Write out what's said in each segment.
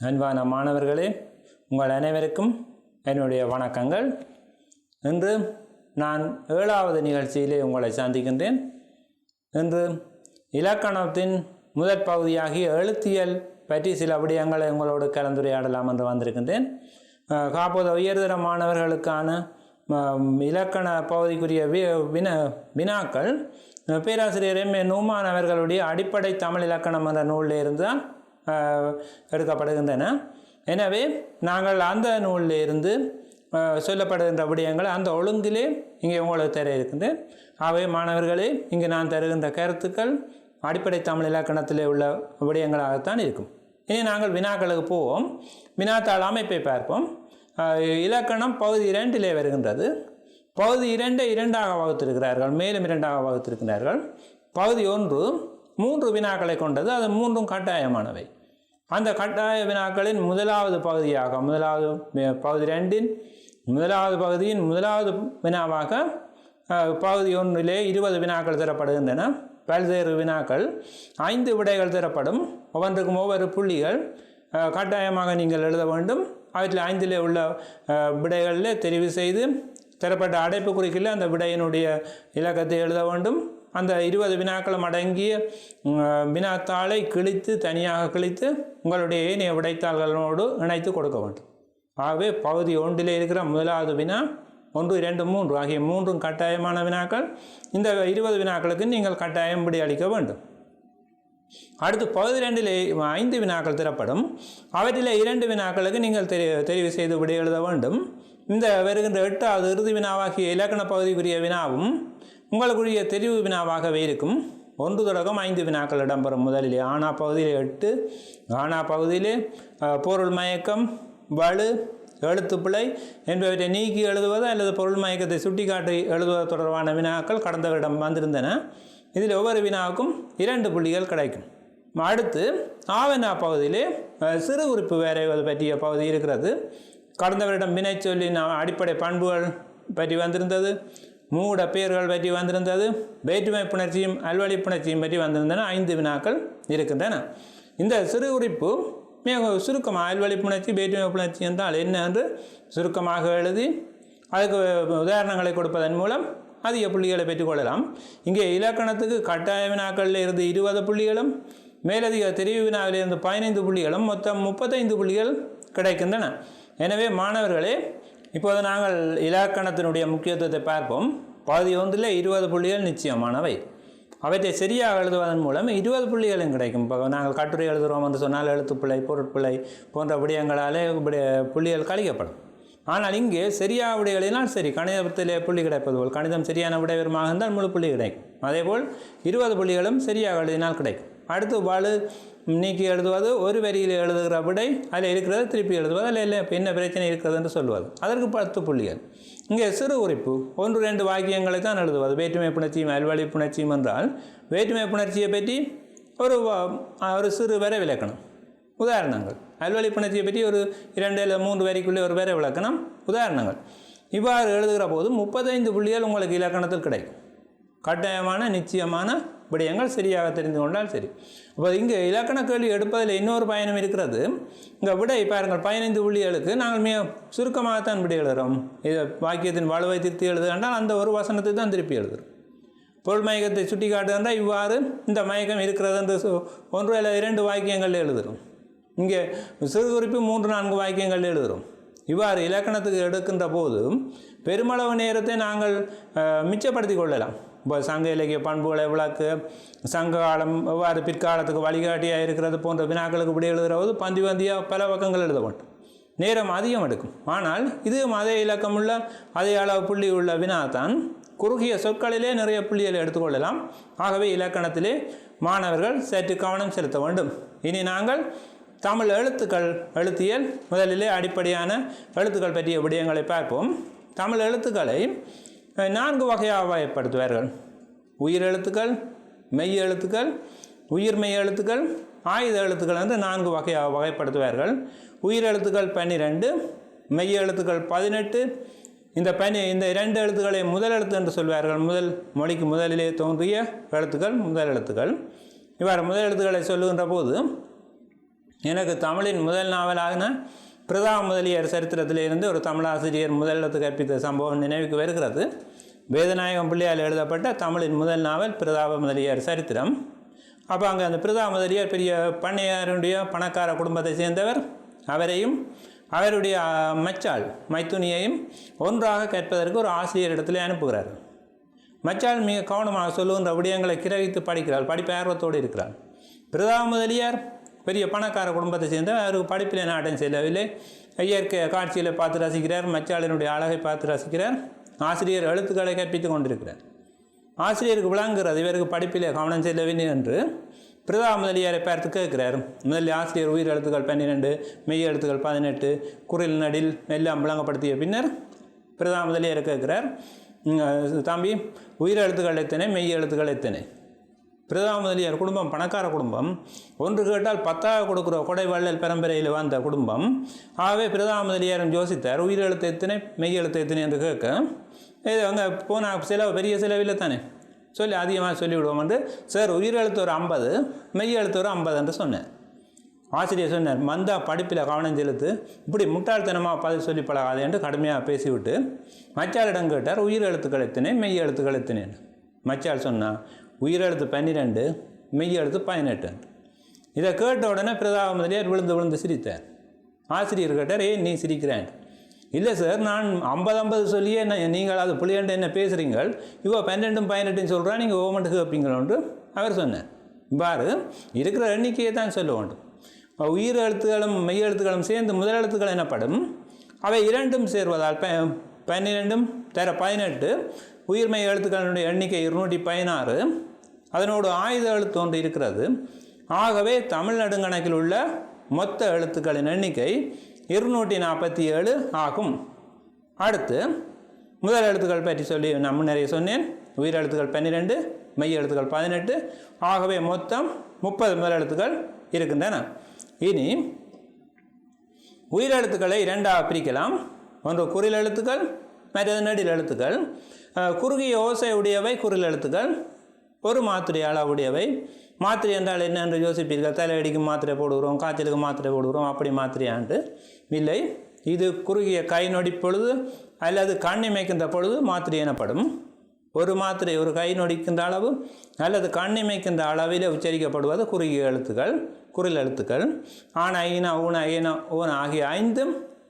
அன்பான மாணவர்களே, உங்கள் அனைவருக்கும் என்னுடைய வணக்கங்கள். இன்று நான் 7வது நிகழ்ச்சியிலே உங்களை சந்திக்கின்றேன். இன்று இலக்கணத்தின் முதற் பகுதியாகிய எழுத்தியல் பற்றி சில விடயங்களை உங்களோடு கலந்துரையாடலாம் என்று வந்திருக்கின்றேன். காப்போது உயர்தர மாணவர்களுக்கான இலக்கண பகுதிக்குரிய வினாக்கள் பேராசிரியர் எம். நூமான் அவர்களுடைய அடிப்படை தமிழ் இலக்கணம் என்ற நூலில் இருந்து தான் எடுக்கப்படுகின்றன. எனவே நாங்கள் அந்த நூலில் இருந்து சொல்லப்படுகின்ற விடயங்கள் அந்த ஒழுங்கிலே இங்கே உங்களுக்கு தர இருக்கின்றேன். ஆகவே மாணவர்களே, இங்கே நான் தருகின்ற கருத்துக்கள் அடிப்படை தமிழ் இலக்கணத்திலே உள்ள விடயங்களாகத்தான் இருக்கும். இனி நாங்கள் வினாக்களுக்கு போவோம். வினாத்தாள் அமைப்பை பார்ப்போம். இலக்கணம் பகுதி 2 வருகின்றது. பகுதி 2 2ஆக வகுத்திருக்கிறார்கள், மேலும் 2ஆக வகுத்திருக்கிறார்கள். பகுதி 1 3 வினாக்களை கொண்டது. அது 3ம் கட்டாயமானவை. அந்த கட்டாய வினாக்களின் முதலாவது பகுதியாக பகுதி 2இன் முதலாவது பகுதியின் முதலாவது வினாவாக பகுதி 1 20 வினாக்கள் தரப்படுகின்றன. பல்வேறு வினாக்கள் 5 விடைகள் தரப்படும். ஒவ்வொன்றுக்கும் ஒவ்வொரு புள்ளிகள் கட்டாயமாக நீங்கள் எழுத வேண்டும். அவற்றில் 5 உள்ள விடைகளில் தெரிவு செய்து தரப்பட்ட அடைப்பு குறிக்கில் அந்த விடையினுடைய இலக்கத்தை எழுத வேண்டும். அந்த 20 வினாக்களும் அடங்கிய வினாத்தாளை தனியாக கிழித்து உங்களுடைய ஏனைய விடைத்தாள்களோடு இணைத்து கொடுக்க வேண்டும். ஆகவே பகுதி 1 இருக்கிற முதலாவது வினா 1, 2, 3 ஆகிய 3ம் கட்டாயமான வினாக்கள். இந்த 20 வினாக்களுக்கு நீங்கள் கட்டாயம் விடை அளிக்க வேண்டும். அடுத்து பகுதி 2 5 வினாக்கள் தரப்படும். அவற்றில் 2 வினாக்களுக்கு நீங்கள் தெரிவு செய்து விடை எழுத வேண்டும். இந்த வருகின்ற 8வது இறுதி வினாவாகிய இலக்கண பகுதிக்குரிய வினாவும் உங்களுக்குரிய தெரிவு வினாவாகவே இருக்கும். 1 தொடக்கம் 5 வினாக்கள் இடம்பெறும். முதலிலே ஆனா பகுதியிலே 8, ஆனா பகுதியிலே பொருள் மயக்கம், வலு, எழுத்துப்பிழை என்பவற்றை நீக்கி எழுதுவது அல்லது பொருள் மயக்கத்தை சுட்டிக்காட்டி எழுதுவது தொடர்பான வினாக்கள் கடந்த வருடம் வந்திருந்தன. இதில் ஒவ்வொரு வினாவுக்கும் 2 புள்ளிகள் கிடைக்கும். அடுத்து ஆவணா பகுதியிலே சிறு குறிப்பு வரைவது பற்றிய பகுதி இருக்கிறது. கடந்த வருடம் வினை சொல்லின் அடிப்படை பண்புகள் பற்றி வந்திருந்தது. மூட பெயர்கள் பற்றி வந்திருந்தது. வேற்றுமை புணர்ச்சியும் அல்வழி புணர்ச்சியும் பற்றி வந்திருந்தன. 5 வினாக்கள் இருக்கின்றன. இந்த சிறு குறிப்பு மிக சுருக்கமாக அல்வழி புணர்ச்சி வேற்றுமை புணர்ச்சி என்றால் என்ன என்று சுருக்கமாக எழுதி அதுக்கு உதாரணங்களை கொடுப்பதன் மூலம் அதிக புள்ளிகளை பெற்றுக்கொள்ளலாம். இங்கே இலக்கணத்துக்கு கட்டாய வினாக்களில் இருந்து 20 புள்ளிகளும் மேலதிக தெரிவு வினாவிலிருந்து 15 புள்ளிகளும் மொத்தம் 35 புள்ளிகள் கிடைக்கின்றன. எனவே மாணவர்களே, இப்போது நாங்கள் இலக்கணத்தினுடைய முக்கியத்துவத்தை பார்ப்போம். பகுதி 1 20 புள்ளிகள் நிச்சயமானவை. அவற்றை சரியாக எழுதுவதன் மூலம் 20 புள்ளிகளும் கிடைக்கும். இப்போ நாங்கள் கட்டுரை எழுதுகிறோம் என்று சொன்னால் எழுத்துப்பிழை, பொருட்பிழை போன்ற விடயங்களாலே புள்ளிகள் கழிக்கப்படும். ஆனால் இங்கே சரியாக விடைகளினால் சரி, கணிதத்திலே புள்ளி கிடைப்பது போல் கணிதம் சரியான விடைவரமாக இருந்தால் முழு புள்ளி கிடைக்கும். அதேபோல் 20 புள்ளிகளும் சரியாக எழுதினால் கிடைக்கும். அடுத்து வலு நீக்கி எழுதுவது, ஒரு வரியில் எழுதுகிற விடை அதில் இருக்கிறது திருப்பி எழுதுவது, அதில் என்ன பிரச்சனை இருக்கிறது என்று சொல்வது, அதற்கு 10 புள்ளிகள். இங்கே சிறு குறிப்பு 1, 2 வாக்கியங்களை தான் எழுதுவது. வேற்றுமை புணர்ச்சியும் அல்வழி புணர்ச்சியும் என்றால் வேற்றுமை புணர்ச்சியை பற்றி ஒரு சிறு வரை விளக்கணும், உதாரணங்கள். அல்வழி புணர்ச்சியை பற்றி ஒரு 2 இல்லை 3 வரிக்குள்ளே ஒரு வரை விளக்கணும், உதாரணங்கள். இவ்வாறு எழுதுகிற போது 35 புள்ளிகள் உங்களுக்கு இலக்கணத்தில் கிடைக்கும். கட்டாயமான நிச்சயமான விடயங்கள் சரியாக தெரிந்து கொண்டால் சரி. அப்போ இங்கே இலக்கண கேள்வி எடுப்பதில் இன்னொரு பயணம் இருக்கிறது. இங்கே விடை பாருங்கள், 15 புள்ளிகளுக்கு நாங்கள் மிக சுருக்கமாகத்தான் விடை எழுதுகிறோம். இதை வாக்கியத்தின் வலுவை திருத்தி எழுதுகின்றால் அந்த ஒரு வசனத்தை தான் திருப்பி எழுதுகிறோம். பொருள் மயக்கத்தை சுட்டி காட்டுகின்றால் இவ்வாறு இந்த மயக்கம் இருக்கிறது என்று 1 இல்லை 2 வாக்கியங்கள் எழுதுகிறோம். இங்கே சிறு குறிப்பு 3, 4 வாக்கியங்கள் எழுதுகிறோம். இவ்வாறு இலக்கணத்துக்கு எடுக்கின்ற போது பெருமளவு நேரத்தை நாங்கள் மிச்சப்படுத்தி கொள்ளலாம். இப்போ சங்க இலக்கிய பண்புகளை விளக்கு, சங்க காலம் எவ்வாறு பிற்காலத்துக்கு வழிகாட்டியாக இருக்கிறது போன்ற வினாக்களுக்கு விடை எழுதுகிற போது பந்தியாக பல பக்கங்கள் எழுத வேண்டும், நேரம் அதிகம் எடுக்கும். ஆனால் இதுவும் அதே இலக்கமுள்ள அதே அளவு புள்ளி உள்ள வினா தான். குறுகிய சொற்களிலே நிறைய புள்ளிகளை எடுத்துக்கொள்ளலாம். ஆகவே இலக்கணத்திலே மாணவர்கள் சற்று கவனம் செலுத்த வேண்டும். இனி நாங்கள் தமிழ் எழுத்தியல் முதலிலே அடிப்படையான எழுத்துக்கள் பற்றிய விடயங்களை பார்ப்போம். தமிழ் எழுத்துக்களை 4 வகையாக வகைப்படுத்துவார்கள். உயிர் எழுத்துக்கள், மெய் எழுத்துக்கள், உயிர்மெய் எழுத்துக்கள், ஆயுத எழுத்துக்கள் என்று 4 வகையாக வகைப்படுத்துவார்கள். உயிர் எழுத்துக்கள் 12, மெய் எழுத்துக்கள் 18. இந்த 2 எழுத்துக்களை முதல் எழுத்து என்று சொல்வார்கள். முதல் மொழிக்கு முதலிலே தோன்றிய எழுத்துக்கள் முதல் எழுத்துக்கள். இவ்வாறு முதல் எழுத்துக்களை சொல்லுகின்ற போது எனக்கு தமிழின் முதல் நாவலான பிரதாப முதலியார் சரித்திரத்திலிருந்து ஒரு தமிழாசிரியர் முதலிடத்து கற்பித்த சம்பவம் நினைவுக்கு வருகிறது. வேதநாயகம் பிள்ளையால் எழுதப்பட்ட தமிழின் முதல் நாவல் பிரதாப முதலியார் சரித்திரம். அப்போ அங்கே அந்த பிரதாப முதலியார் பெரிய பண்ணையாருடைய பணக்கார குடும்பத்தை சேர்ந்தவர். அவரையும் அவருடைய மச்சாள் மைத்துனியையும் ஒன்றாக கற்பதற்கு ஒரு ஆசிரியரிடத்தில் அனுப்புகிறார். மச்சாள் மிக கவனமாக சொல்லுகின்ற விடயங்களை கிரகித்து படிக்கிறாள், படிப்பு ஆர்வத்தோடு இருக்கிறாள். பிரதாப முதலியார் பெரிய பணக்கார குடும்பத்தை சேர்ந்த அவருக்கு படிப்பில் நாட்டம் செல்லவில்லை. இயற்கை காட்சிகளை பார்த்து ரசிக்கிறார், மச்சாளினுடைய அழகை பார்த்து ரசிக்கிறார். ஆசிரியர் எழுத்துக்களை கற்பித்து கொண்டிருக்கிறார். ஆசிரியருக்கு விளங்குகிறது இவருக்கு படிப்பிலே கவனம் செல்லவில்லை என்று. பிரதாப முதலியாரை பார்த்து கேட்கிறார். முதலில் ஆசிரியர் உயிர் எழுத்துக்கள் 12, மெய் எழுத்துக்கள் 18, குரில் நடில் எல்லாம் விளங்கப்படுத்திய பின்னர் பிரதாப முதலியாரை கேட்கிறார், தம்பி உயிர் எழுத்துக்கள் எத்தனை, மெய் எழுத்துக்கள் எத்தனை? பிரதாப முதலியார் குடும்பம் பணக்கார குடும்பம். ஒன்று கேட்டால் 10 கொடுக்குற கொடை வள்ளல் பரம்பரையில் வந்த குடும்பம். ஆகவே பிரதாப முதலியாரும் யோசித்தார், உயிர் எழுத்து எத்தனை, மெய் எழுத்து எத்தனை என்று கேட்க, இது அங்கே போனால் செலவு பெரிய செலவில் தானே சொல்லி அதிகமாக சொல்லிவிடுவோம் என்று, சார் உயிர் எழுத்து ஒரு 50, மெய் எழுத்து ஒரு 50 என்று சொன்னேன். ஆசிரியர் சொன்னார், மந்தா படிப்பில் கவனம் செலுத்து, இப்படி முட்டாள்தனமாக பதில் சொல்லி பழகாது என்று கடுமையாக பேசிவிட்டு மச்சாளிடம் கேட்டார், உயிர் எழுத்துக்கள் எத்தனை, மெய் எழுத்துக்கள் எத்தனை? மச்சாள் சொன்னான், உயிர் எழுத்து 12, மெய் எழுத்து 18. இதை கேட்ட உடனே பிரதாப முதலியார் விழுந்து விழுந்து சிரித்தார். ஆசிரியர் கேட்டார், ஏன் நீ சிரிக்கிறேன்? இல்லை சார், நான் 50 சொல்லியே நீங்கள் அது புளியண்டு என்ன பேசுகிறீங்கள், இவோ 12 18 சொல்கிறா, நீங்கள் ஓமெண்ட்டு கேட்பீங்களோன்று அவர் சொன்னார். பாரு, இருக்கிற எண்ணிக்கையை தான் சொல்ல வேண்டும். உயிர் எழுத்துக்களும் மெய் எழுத்துக்களும் சேர்ந்து முதல் எழுத்துக்கள் எனப்படும். அவை இரண்டும் சேர்வதால் 12 தர 18, உயிர்மெய் எழுத்துக்களுடைய எண்ணிக்கை 216, அதனோடு ஆயுத எழுத்து ஒன்று இருக்கிறது. ஆகவே தமிழ் நெடுங்கணக்கில் உள்ள மொத்த எழுத்துக்களின் எண்ணிக்கை 247 ஆகும். அடுத்து முதல் எழுத்துக்கள் பற்றி சொல்லி நான் முன்னரே சொன்னேன். உயிர் எழுத்துக்கள் 12, மெய் எழுத்துக்கள் 18, ஆகவே மொத்தம் 30 முதல் எழுத்துக்கள் இருக்கின்றன. இனி உயிர் எழுத்துக்களை இரண்டாக பிரிக்கலாம். ஒன்று குறில் எழுத்துக்கள், மற்றது நெடில் எழுத்துக்கள். குறுகிய ஓசை உடையவை குறில் எழுத்துக்கள், ஒரு மாத்திரை அளவுடையவை. மாத்திரை என்றால் என்ன என்று யோசிப்பீர்கள். தலையடிக்கு மாத்திரை போடுகிறோம், காய்ச்சலுக்கு மாத்திரை போடுகிறோம், அப்படி மாத்திரையாண்டு இல்லை. இது குறுகிய கை நொடி பொழுது அல்லது கண்ணிமைக்கின்ற பொழுது மாத்திரை எனப்படும். ஒரு மாத்திரை ஒரு கை நொடிக்கின்ற அளவு அல்லது கண்ணிமைக்கின்ற அளவில் உச்சரிக்கப்படுவது குறுகிய எழுத்துக்கள், குறில் எழுத்துக்கள். ஆனா, ஈனா, ஊனா, ஏனா, ஓனா ஆகிய 5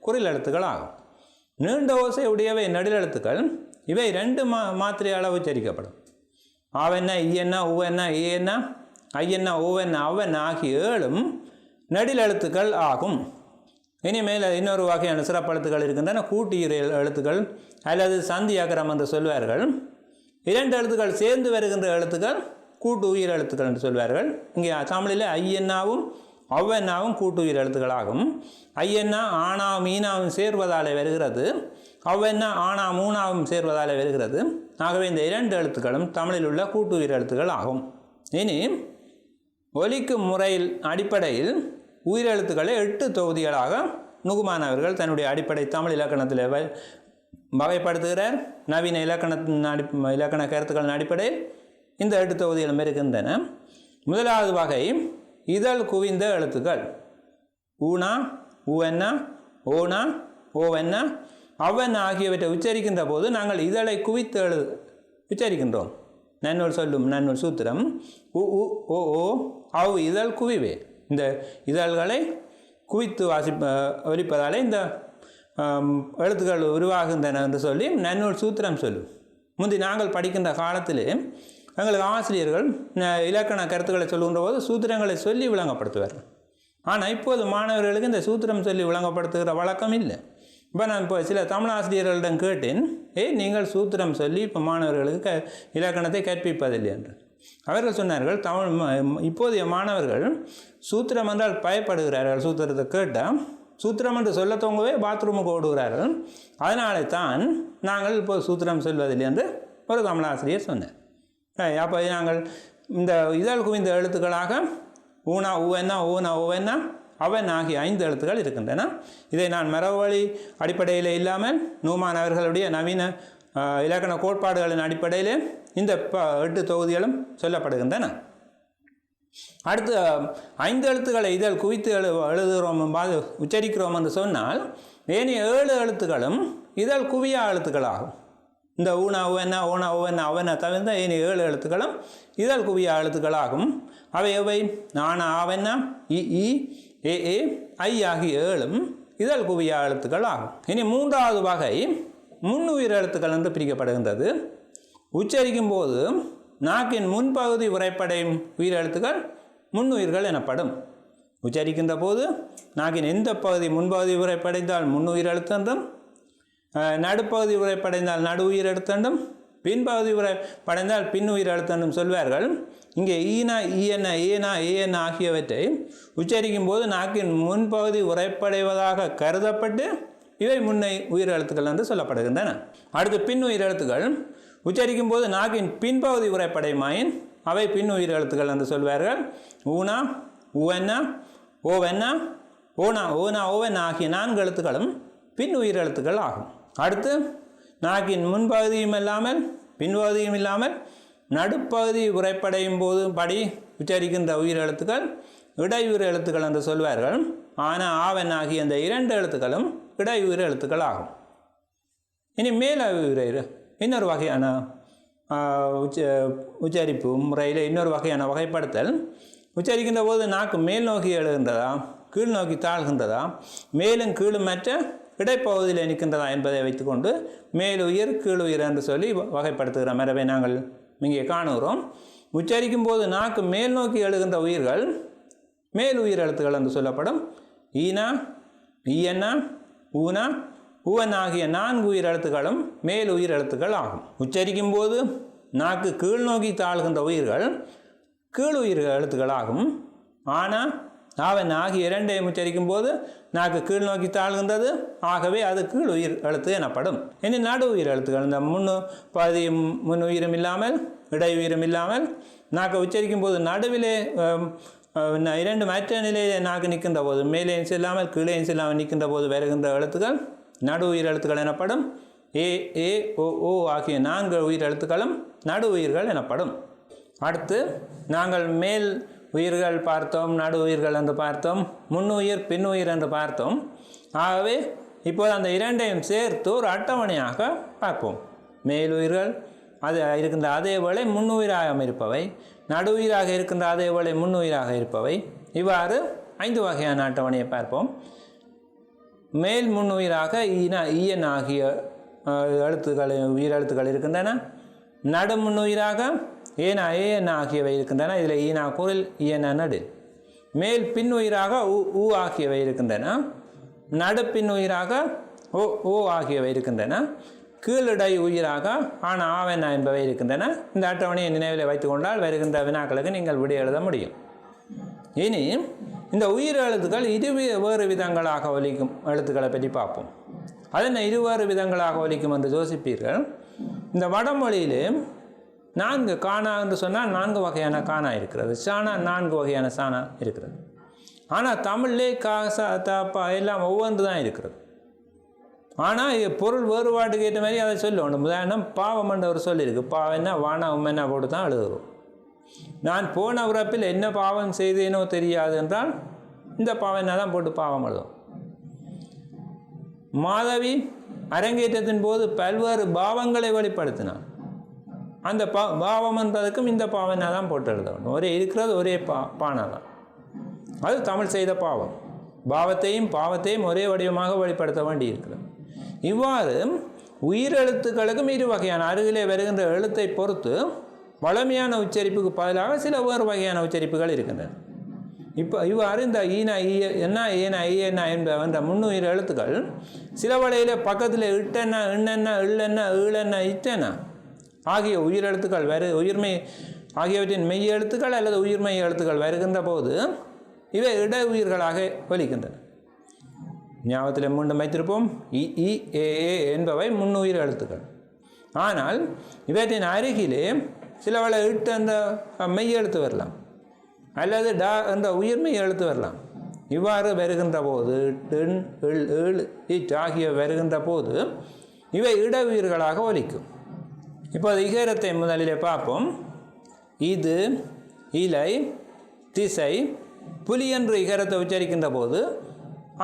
குறில் எழுத்துக்கள் ஆகும். நீண்ட ஓசை உடையவை நெடில் எழுத்துக்கள். இவை 2 மாத்திரை அளவு உச்சரிக்கப்படும். ஆவென்ன, ஈயன்னா, ஊவென்ன, ஏன்னா, ஐயன்னா, ஓவென்ன, அவன் ஆகிய 7 நெடில் எழுத்துக்கள் ஆகும். இனிமேல் இன்னொரு வகையான சிறப்பெழுத்துக்கள் இருக்கின்றன. கூட்டியுற எழுத்துக்கள் அல்லது சந்தி அகரம் என்று சொல்வார்கள். 2 எழுத்துக்கள் சேர்ந்து வருகின்ற எழுத்துக்கள் கூட்டு உயிர் எழுத்துக்கள் என்று சொல்வார்கள். இங்கே தமிழில் ஐயன்னாவும் ஒவ்வென்னாவும் கூட்டு உயிர் எழுத்துக்களாகும். ஐயன்னா ஆனாவும் ஈனாவும் சேர்வதாலே வருகிறது, ஒவ்வென்னா ஆனா மூணாவும் சேர்வதாலே வருகிறது. ஆகவே இந்த 2 எழுத்துக்களும் தமிழில் உள்ள கூட்டு உயிர் எழுத்துக்கள் ஆகும். இனி ஒலிக்கும் முறையில் அடிப்படையில் உயிரெழுத்துக்களை 8 தொகுதிகளாக நுகுமான் அவர்கள் தன்னுடைய அடிப்படை தமிழ் இலக்கணத்தில் வகைப்படுத்துகிறார். நவீன இலக்கண கருத்துக்களின் அடிப்படையில் இந்த 8 தொகுதிகளும் இருக்கின்றன. முதலாவது வகை இதழ் குவிந்த எழுத்துக்கள். ஊனா, ஊவென்னா, ஓனா, ஓவென்னா, அவன் ஆகியவற்றை உச்சரிக்கின்ற போது நாங்கள் இதழை குவித்து உச்சரிக்கின்றோம். நன்னூல் சொல்லும் நன்னூல் சூத்திரம் உ உ ஓ ஓ அவ் இதழ் குவிவே. இந்த இதழ்களை குவித்து ஒலிப்பதாலே இந்த எழுத்துக்கள் உருவாகின்றன என்று சொல்லி நன்னூல் சூத்திரம் சொல்லும். முந்தி நாங்கள் படிக்கின்ற காலத்திலே எங்களுக்கு ஆசிரியர்கள் இலக்கண கருத்துக்களை சொல்லுகின்ற போது சூத்திரங்களை சொல்லி விளங்கப்படுத்துவார்கள். ஆனால் இப்போது மாணவர்களுக்கு இந்த சூத்திரம் சொல்லி விளங்கப்படுத்துகிற வழக்கம் இல்லை. இப்போ நான் இப்போ சில தமிழ் ஆசிரியர்களிடம் கேட்டேன், நீங்கள் சூத்திரம் சொல்லி இப்போ மாணவர்களுக்கு இலக்கணத்தை கற்பிப்பதில்லை என்று. அவர்கள் சொன்னார்கள், இப்போதைய மாணவர்கள் சூத்திரம் என்றால் பயப்படுகிறார்கள். சூத்திரத்தை கேட்டால் சூத்திரம் என்று சொல்ல தோங்கவே பாத்ரூமுக்கு ஓடுகிறார்கள். அதனாலே தான் நாங்கள் இப்போ சூத்திரம் சொல்வதில்லை என்று ஒரு தமிழ் ஆசிரியர் சொன்னார். அப்போ நாங்கள் இந்த இதழ் குவிந்த எழுத்துக்களாக ஊனா, ஊவென்னா, ஓனா, ஓவென்னா, அவன் ஆகிய 5 எழுத்துக்கள் இருக்கின்றன. இதை நான் மரபுவழி அடிப்படையில் இல்லாமல் நுகுமான் அவர்களுடைய நவீன இலக்கண கோட்பாடுகளின் அடிப்படையில் இந்த 8 தொகுதிகளும் சொல்லப்படுகின்றன. அடுத்து 5 எழுத்துக்களை இதழ் குவித்து எழுதுகிறோம் உச்சரிக்கிறோம் என்று சொன்னால் ஏனைய 7 எழுத்துக்களும் இதழ் குவியா எழுத்துக்களாகும். இந்த ஊனா உவன்னா ஓனா உவன்னா அவனா தவிர்த்த ஏனைய 7 எழுத்துக்களும் இதழ் குவியா எழுத்துக்களாகும். அவை எவை? ஆனா ஆவன்னா இ ஏ ஏ ஐ ஆகிய 7ம் இதழ் குவியா எழுத்துக்கள் ஆகும். இனி 3வது வகை முன்னுயிர் எழுத்துக்கள் என்று பிரிக்கப்படுகின்றது. உச்சரிக்கும் போது நாக்கின் முன்பகுதி உரைப்படையும் உயிரெழுத்துக்கள் முன்னுயிர்கள் எனப்படும். உச்சரிக்கின்ற போது நாக்கின் எந்த பகுதி முன்பகுதி உரைப்படைந்தால் முன்னுயிர் எழுத்து என்றும், நடுப்பகுதி உரைப்படைந்தால் நடு உயிர் எழுத்து என்றும், பின்பகுதி உரைப்படைந்தால் பின்னுயிர் எழுத்து என்றும் சொல்வார்கள். இங்கே ஈனா ஈஎன்ன ஏனா ஏஎன் ஆகியவற்றை உச்சரிக்கும் போது நாக்கின் முன்பகுதி உரைப்படைவதாக கருதப்பட்டு இவை முன்னை உயிர் எழுத்துக்கள் என்று சொல்லப்படுகின்றன. அடுத்து பின்னுயிர் எழுத்துக்கள் உச்சரிக்கும் போது நாக்கின் பின்பகுதி உரைப்படைமாயின் அவை பின்னுயிர் எழுத்துக்கள் என்று சொல்வார்கள். ஊனா உவன்னா ஓவன்னா ஓனா ஓனா ஓவன் ஆகிய 4 எழுத்துக்களும் பின்னுயிர் எழுத்துக்கள் ஆகும். அடுத்து நாக்கின் முன்பகுதியும் இல்லாமல் பின்பகுதியும் இல்லாமல் நடுப்பகுதி உரைப்படையும் போது படி உச்சரிக்கின்ற உயிர் எழுத்துக்கள் இடையுயிர் எழுத்துக்கள் என்று சொல்வார்கள். ஆனால் ஆவன் ஆகிய இந்த 2 எழுத்துக்களும் இடையுயிர் எழுத்துக்கள் ஆகும். இனி மேலுயிர் இன்னொரு வகையான உச்சரிப்பு முறையில் இன்னொரு வகையான வகைப்படுத்தல். உச்சரிக்கின்ற போது நாக்கு மேல் நோக்கி எழுகின்றதா கீழ் நோக்கி தாழ்கின்றதா மேலும் கீழும் மற்ற இடைப்பகுதியில் நிற்கின்றதா என்பதை வைத்துக்கொண்டு மேலுயிர் கீழுயிர் என்று சொல்லி வகைப்படுத்துகிற மரபை நாங்கள் இங்கே காணுகிறோம். உச்சரிக்கும் போது நாக்கு மேல் நோக்கி எழுகின்ற உயிர்கள் மேல் உயிர் எழுத்துக்கள் என்று சொல்லப்படும். ஈனா ஈயன்னா ஊனா ஊவன் ஆகிய 4 உயிர் எழுத்துக்களும் மேல் உயிர் எழுத்துக்கள் ஆகும். உச்சரிக்கும் போது நாக்கு கீழ் நோக்கி தாழ்கின்ற உயிர்கள் கீழ் உயிர் எழுத்துக்கள் ஆகும். ஆனால் ஆவன் ஆகிய 2ஐயும் உச்சரிக்கும் போது நாக்கு கீழ் நோக்கி தாழ்கின்றது, ஆகவே அது கீழ் உயிர் எழுத்து எனப்படும். இனி நடு உயிர் எழுத்துக்கள் இந்த பாதியும் முன் உயிரும் இல்லாமல் இடை உயிரும் இல்லாமல் நாக்கை உச்சரிக்கும் போது நடுவிலே 2 மற்ற நிலையிலே நாக்கு நிற்கின்ற போது மேலேயும் செல்லாமல் கீழேயும் செல்லாமல் நிற்கின்ற போது வருகின்ற எழுத்துக்கள் நடு உயிர் எழுத்துக்கள் எனப்படும். ஏ ஏ ஓ ஓ ஆகிய 4 உயிர் எழுத்துக்களும் நடு உயிர்கள் எனப்படும். அடுத்து நாங்கள் மேல் உயிர்கள் பார்த்தோம், நடு உயிர்கள் என்று பார்த்தோம், முன்னுயிர் பின்னுயிர் என்று பார்த்தோம். ஆகவே இப்போது அந்த 2ஐயும் சேர்த்து ஒரு அட்டவணையாக பார்ப்போம். மேலுயிர்கள் அது இருக்கின்ற அதே வேளை முன்னுயிராக இருப்பவை, நடு உயிராக இருக்கின்ற அதே வேளை முன்னுயிராக இருப்பவை, இவ்வாறு 5 வகையான அட்டவணையை பார்ப்போம். மேல் முன்னுயிராக ஈயன் ஆகிய எழுத்துக்கள் உயிரெழுத்துக்கள் இருக்கின்றன. நடு முன்னுயிராக ஏனா ஏஎன் ஆகியவை இருக்கின்றன. இதில் ஈனா குரில் ஈயன நடு. மேல் பின்னுயிராக ஊ ஆகியவை இருக்கின்றன. நடு பின்னுயிராக ஓ ஓ ஆகியவை இருக்கின்றன. கீழடை உயிராக ஆனா ஆவெனா என்பவை இருக்கின்றன. இந்த அட்டவணையை நினைவில் வைத்துக் கொண்டால் வருகின்ற வினாக்களுக்கு நீங்கள் விடை எழுத முடியும். இனி இந்த உயிர் எழுத்துக்கள் வேறு விதங்களாக ஒலிக்கும் எழுத்துக்களை பற்றி பார்ப்போம். அதனை இருவேறு விதங்களாக ஒலிக்கும் என்று யோசிப்பீர்கள். இந்த வடமொழியிலே 4 காணா என்று சொன்னால் 4 வகையான காணா இருக்கிறது. சாணா 4 வகையான சாணா இருக்கிறது. ஆனால் தமிழ்லே காசா தாப்பா எல்லாம் ஒவ்வொன்று தான் இருக்கிறது. ஆனால் பொருள் வேறுபாட்டுக்கு ஏற்ற மாதிரி அதை சொல்லணும். உதாரணம் பாவம் என்ற ஒரு சொல் இருக்குது. பாவம்னா வானா உம்மென்னா போட்டு தான் எழுதுகிறோம். நான் போன உறப்பில் என்ன பாவம் செய்தேனோ தெரியாது என்றால் இந்த பாவம்னா தான் போட்டு பாவம் எழுதும். மாதவி அரங்கேற்றத்தின் போது பல்வேறு பாவங்களை வெளிப்படுத்தினான். அந்த பாவம் என்பதற்கும் இந்த பாவம்னா தான் போட்டு எழுதணும். ஒரே இருக்கிறது ஒரே பானா தான். அது தமிழ் செய்த பாவம். பாவத்தையும் பாவத்தையும் ஒரே வடிவமாக வெளிப்படுத்த வேண்டி இருக்கிறது. இவ்வாறு உயிரெழுத்துக்களுக்கும் 2 வகையான அருகிலே வருகின்ற எழுத்தை பொறுத்து வளமையான உச்சரிப்புக்கு பதிலாக சில வேறு வகையான உச்சரிப்புகள் இருக்கின்றன. இவ்வாறு இந்த ஈனா என்ன ஏனா ஏனா என்ற முன்னுயிர் எழுத்துக்கள் சில வழியில் பக்கத்தில் இட்டென்ன எண்ணென்ன இள்ளென்ன ஈழென்ன இட்டென்ன ஆகிய உயிரெழுத்துக்கள் உயிர்மை ஆகியவற்றின் மெய் எழுத்துக்கள் அல்லது உயிர்மை எழுத்துக்கள் வருகின்ற போது இவை இட உயிர்களாக ஒலிக்கின்றன. ஞாபகத்தில் மீண்டும் வைத்திருப்போம். இ இ ஏ ஏ என்பவை முன்னுயிர் எழுத்துக்கள். ஆனால் இவற்றின் அருகிலே சில வேளை இட்டு என்ற மெய் எழுத்து வரலாம் அல்லது டா என்ற உயிர்மை எழுத்து வரலாம். இவ்வாறு வருகின்ற போது டென் எள் ஏழு இட் ஆகிய வருகின்ற போது இவை இட உயிர்களாக ஒலிக்கும். இப்போது இகரத்தை முதலிலே பார்ப்போம். இது, இலை, திசை புலி என்று இகரத்தை உச்சரிக்கின்ற போது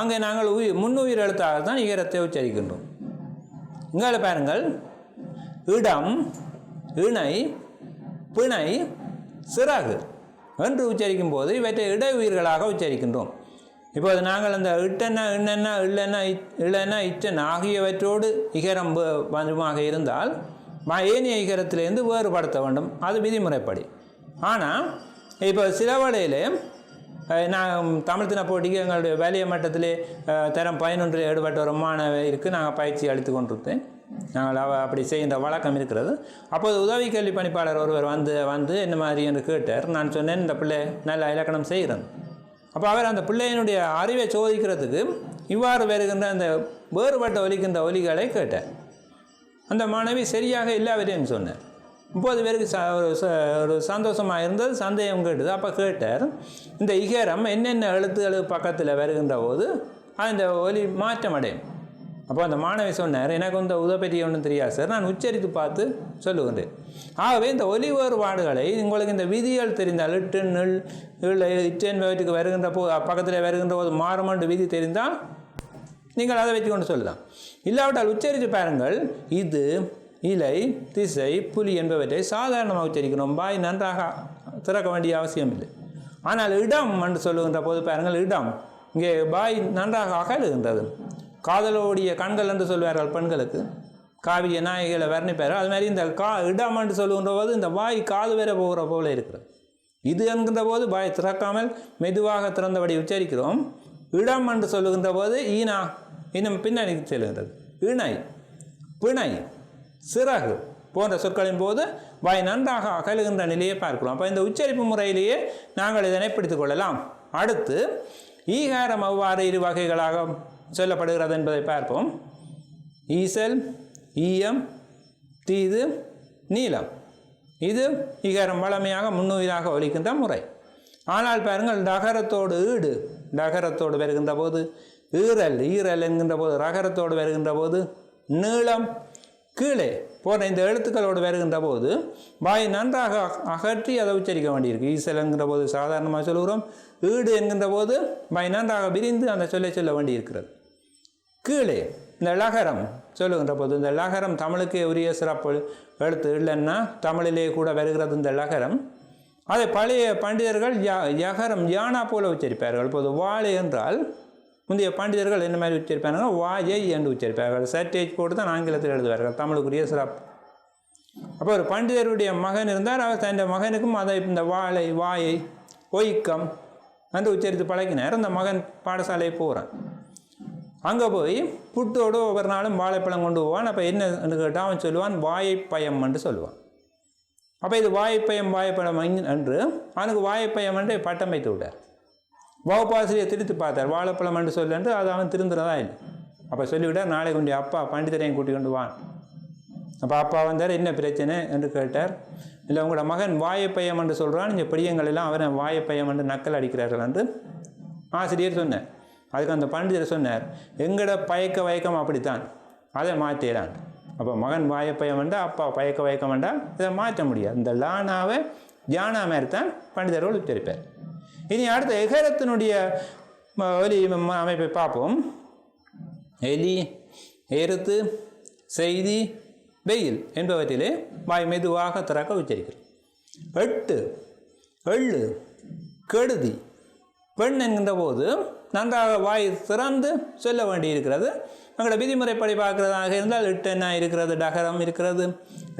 அங்கே நாங்கள் முன்னுயிர் எழுத்தாகத்தான் இகரத்தை உச்சரிக்கின்றோம். இங்கே பாருங்கள், இடம், இணை, பிணை, சிறகு என்று உச்சரிக்கும் போது இவற்றை இடை உயிர்களாக உச்சரிக்கின்றோம். இப்போது நாங்கள் அந்த இட்டென்ன, இன்னென்ன, இல்லென்ன, இளென்ன, இற்றென்ன ஆகியவற்றோடு இகரம் வந்துமாக இருந்தால் ஏனைய இகரத்திலேருந்து வேறுபடுத்த வேண்டும். அது விதிமுறைப்படி. ஆனால் இப்போ சில வேளையிலே நான் தமிழ் தின போட்டிக்கு எங்களுடைய வேலைய மட்டத்திலே தரம் 11 ஈடுபட்ட ஒரு மாணவருக்கு நாங்கள் பயிற்சி அளித்து கொண்டிருந்தேன். நாங்கள் அப்படி செய்கின்ற வழக்கம் இருக்கிறது. அப்போது உதவி கல்வி பணிப்பாளர் ஒருவர் வந்து என்ன மாதிரி என்று கேட்டார். நான் சொன்னேன், இந்த பிள்ளை நல்ல இலக்கணம் செய்கிறேன். அப்போ அவர் அந்த பிள்ளையினுடைய அறிவை சோதிக்கிறதுக்கு இவ்வாறு வருகின்ற அந்த வேறுபட்ட ஒலிக்கின்ற ஒலிகளை கேட்டார். அந்த மாணவி சரியாக எல்லாவற்றையும் சொன்னார். 30 பேருக்கு ஒரு சந்தோஷமாக இருந்தது, சந்தேகம் கேட்டது. அப்போ கேட்டார், இந்த இகரம் என்னென்ன எழுத்துக்கள் பக்கத்தில் வருகின்ற போது அந்த ஒலி மாற்றம் அடையும். அப்போ அந்த மாணவி சொன்னார், எனக்கு இந்த உதவி ஒன்றும் தெரியாது சார், நான் உச்சரித்து பார்த்து சொல்லுகின்றேன். ஆகவே இந்த ஒலி வேறுபாடுகளை உங்களுக்கு இந்த விதிகள் தெரிந்தால், இட்டு நில் இட்டென்பவற்றுக்கு வருகின்ற போது பக்கத்தில் வருகின்ற போது மாறுமண்டு விதி தெரிந்தால் நீங்கள் அதை வச்சு கொண்டு சொல்லலாம். இல்லாவிட்டால் உச்சரித்து பாருங்கள். இது, இலை, திசை, புலி என்பவற்றை சாதாரணமாக உச்சரிக்கணும். வாய் நன்றாக திறக்க வேண்டிய அவசியம் இல்லை. ஆனால் இடம் என்று சொல்லுகின்ற போது பாருங்கள், இடம் இங்கே வாய் நன்றாக அகலுகின்றது. காதலோடைய கண்கள் என்று சொல்வார்கள் பெண்களுக்கு, காவிய நாயகிகளை வர்ணிப்பார்கள். அது மாதிரி இந்த இடம் என்று சொல்லுகின்ற போது இந்த வாய் காது வேற போகிற போல இருக்கிறது. இது என்கின்ற போது வாய் திறக்காமல் மெதுவாக திறந்தபடி உச்சரிக்கிறோம். இடம் என்று சொல்லுகின்ற போது ஈனா இன்னும் பின்னணி செல்கின்றது. இணை, பிணை, சிறகு போன்ற சொற்களின் போது வாய் நன்றாக அகலுகின்ற நிலையை பார்க்கிறோம். அப்போ இந்த உச்சரிப்பு முறையிலேயே நாங்கள் இதனை பிடித்துக் கொள்ளலாம். அடுத்து ஈகாரம் அவ்வாறு 2 வகைகளாக சொல்லப்படுகிறது என்பதை பார்ப்போம். ஈசல், ஈயம், தீது, நீளம். இது ஈகாரம் வளமையாக முன்னுயிராக ஒலிக்கின்ற முறை. ஆனால் பாருங்கள், டகரத்தோடு ஈடு டகரத்தோடு வருகின்ற போது, ஈரல் ஈரல் என்கின்ற போது ரகரத்தோடு வருகின்ற போது, நீளம், கீழே போன்ற இந்த எழுத்துக்களோடு வருகின்ற போது வாய் நன்றாக அகற்றி அதை உச்சரிக்க வேண்டியிருக்கு. ஈசல் என்கின்ற போது சாதாரணமாக சொல்கிறோம். ஈடு என்கின்ற போது வாய் நன்றாக விரிந்து அந்த சொல்ல வேண்டியிருக்கிறது. கீழே இந்த லகரம் சொல்லுகின்ற போது, இந்த லகரம் தமிழுக்கே உரிய சிறப்பு எழுத்து இல்லைன்னா தமிழிலே கூட வருகிறது இந்த லகரம். அதை பழைய பண்டிதர்கள் யகரம் யானா போல உச்சரிப்பார்கள். இப்போது வாழை என்றால் முந்தைய பண்டிதர்கள் என்ன மாதிரி உச்சரிப்பார்கள், வாயை என்று உச்சரிப்பார்கள். சர்டேஜ் போட்டு தான் ஆங்கிலத்தில் எழுதுவார்கள், தமிழுக்குரிய சிறப்பு. அப்போ ஒரு பண்டிதருடைய மகன் இருந்தால் அவர் தன் மகனுக்கும் அதை இந்த வாழை, வாயை, ஒய்க்கம் என்று உச்சரித்து பழகினார். அந்த மகன் பாடசாலையை போகிறான். அங்கே போய் புட்டோடு ஒவ்வொரு நாளும் வாழைப்பழம் கொண்டு போவான். அப்போ என்னன்னு கேட்டால் அவன் சொல்லுவான், வாயைப்பயம் என்று சொல்லுவான். அப்போ இது வாயப்பயம் என்று அவனுக்கு வாயப்பயம் என்று பட்டம் வைத்து விட்டார். வகுப்பாசிரியை திருத்தி பார்த்தார், வாழைப்பழம் என்று சொல்லு என்று. அது அவன் திருந்துறதா இல்லை. அப்போ சொல்லிவிட்டார், நாளைக்கு கொண்டு அப்பா பண்டிதரையும் கூட்டி கொண்டு வான். அப்போ அப்பா வந்தார், என்ன பிரச்சனை என்று கேட்டார். இல்லை, உங்களோட மகன் வாயப்பயம் என்று சொல்கிறான், இங்கே பிடியங்கள் எல்லாம் அவரை வாயப்பயம் என்று நக்கல் அடிக்கிறார்கள் என்று ஆசிரியர் சொன்னார். அதுக்கு அந்த பண்டிதர் சொன்னார், எங்கட வயக்கம் அப்படித்தான், அதை மாற்றிடான். அப்போ மகன் வாயப்பயம் வேண்டாம், அப்பா வயக்கம் வேண்டாம், இதை மாற்ற முடியாது. இந்த லானாவை ஜானா மாதிரி தான் பண்டிதர்கள் உச்சரிப்பார். இனி அடுத்த எகரத்தினுடைய ஒலி அமைப்பை பார்ப்போம். எலி, எருத்து, செய்தி, வெயில் என்பவற்றிலே வாய் மெதுவாக திறக்க உச்சரிக்கிறோம். எட்டு, எள்ளு, கெடுதி, பெண் என்கின்ற போது நன்றாக வாய் திறந்து சொல்ல வேண்டியிருக்கிறது. எங்களோட விதிமுறைப்படி பார்க்குறதாக இருந்தால் இட்டென்ன இருக்கிறது, டகரம் இருக்கிறது.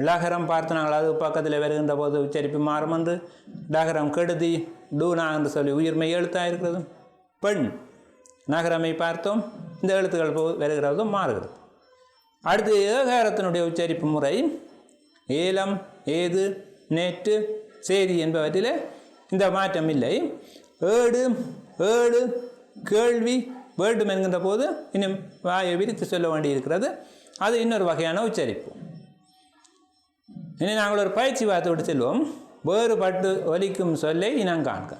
லகரம் பார்த்து நாங்கள் அது பக்கத்தில் வருகின்ற போது உச்சரிப்பு மாறும் என்று. டகரம், கெடுதி, டூனா என்று சொல்லி உயிர்மை எழுத்தாக இருக்கிறது. பெண் நகரமை பார்த்தோம், இந்த எழுத்துக்கள் வருகிறதும் மாறுகிறது. அடுத்து ஏகாரத்தினுடைய உச்சரிப்பு முறை ஏலம், ஏது, நேற்று, சேதி என்பவற்றில் இந்த மாற்றம் இல்லை. ஏடு, ஏழு, கேள்வி, வேண்டும் என்கின்ற போது இன்னும் வாயை விரித்து சொல்ல வேண்டியிருக்கிறது. அது இன்னொரு வகையான உச்சரிப்பு. இனி நாங்கள் ஒரு பயிற்சி பார்த்து விட்டு செல்வோம். வேறுபட்டு ஒலிக்கும் சொல்லை இனம் காண்க.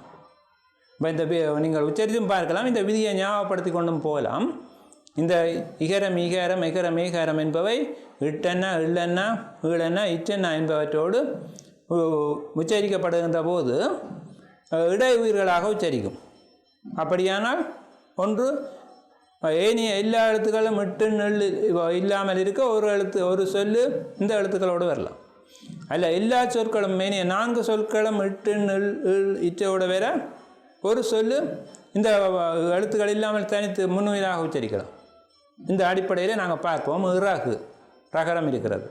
இப்போ இந்த நீங்கள் உச்சரித்தும் பார்க்கலாம், இந்த விதியை ஞாபகப்படுத்தி கொண்டும் போகலாம். இந்த இகரம், ஈகாரம், எகரம், ஏகாரம் என்பவை இட்டென்ன, இல்லென்ன, ஈழென்ன, இட்டென்ன என்பவற்றோடு உச்சரிக்கப்படுகின்ற போது இடை உயிர்களாக உச்சரிக்கும். அப்படியானால் ஒன்று ஏனைய எல்லா எழுத்துக்களும் இட்டு நெல் இல்லாமல் இருக்க ஒரு சொல்லு இந்த எழுத்துக்களோடு வரலாம். அல்ல எல்லா சொற்களும் ஏனைய 4 சொற்களும் இட்டு நெல் இற்றோடு வேற ஒரு சொல்லு இந்த எழுத்துக்கள் இல்லாமல் தனித்து முன்னுயிராக உச்சரிக்கலாம். இந்த அடிப்படையில் நாங்கள் பார்ப்போம். இறாகு ரகரம் இருக்கிறது,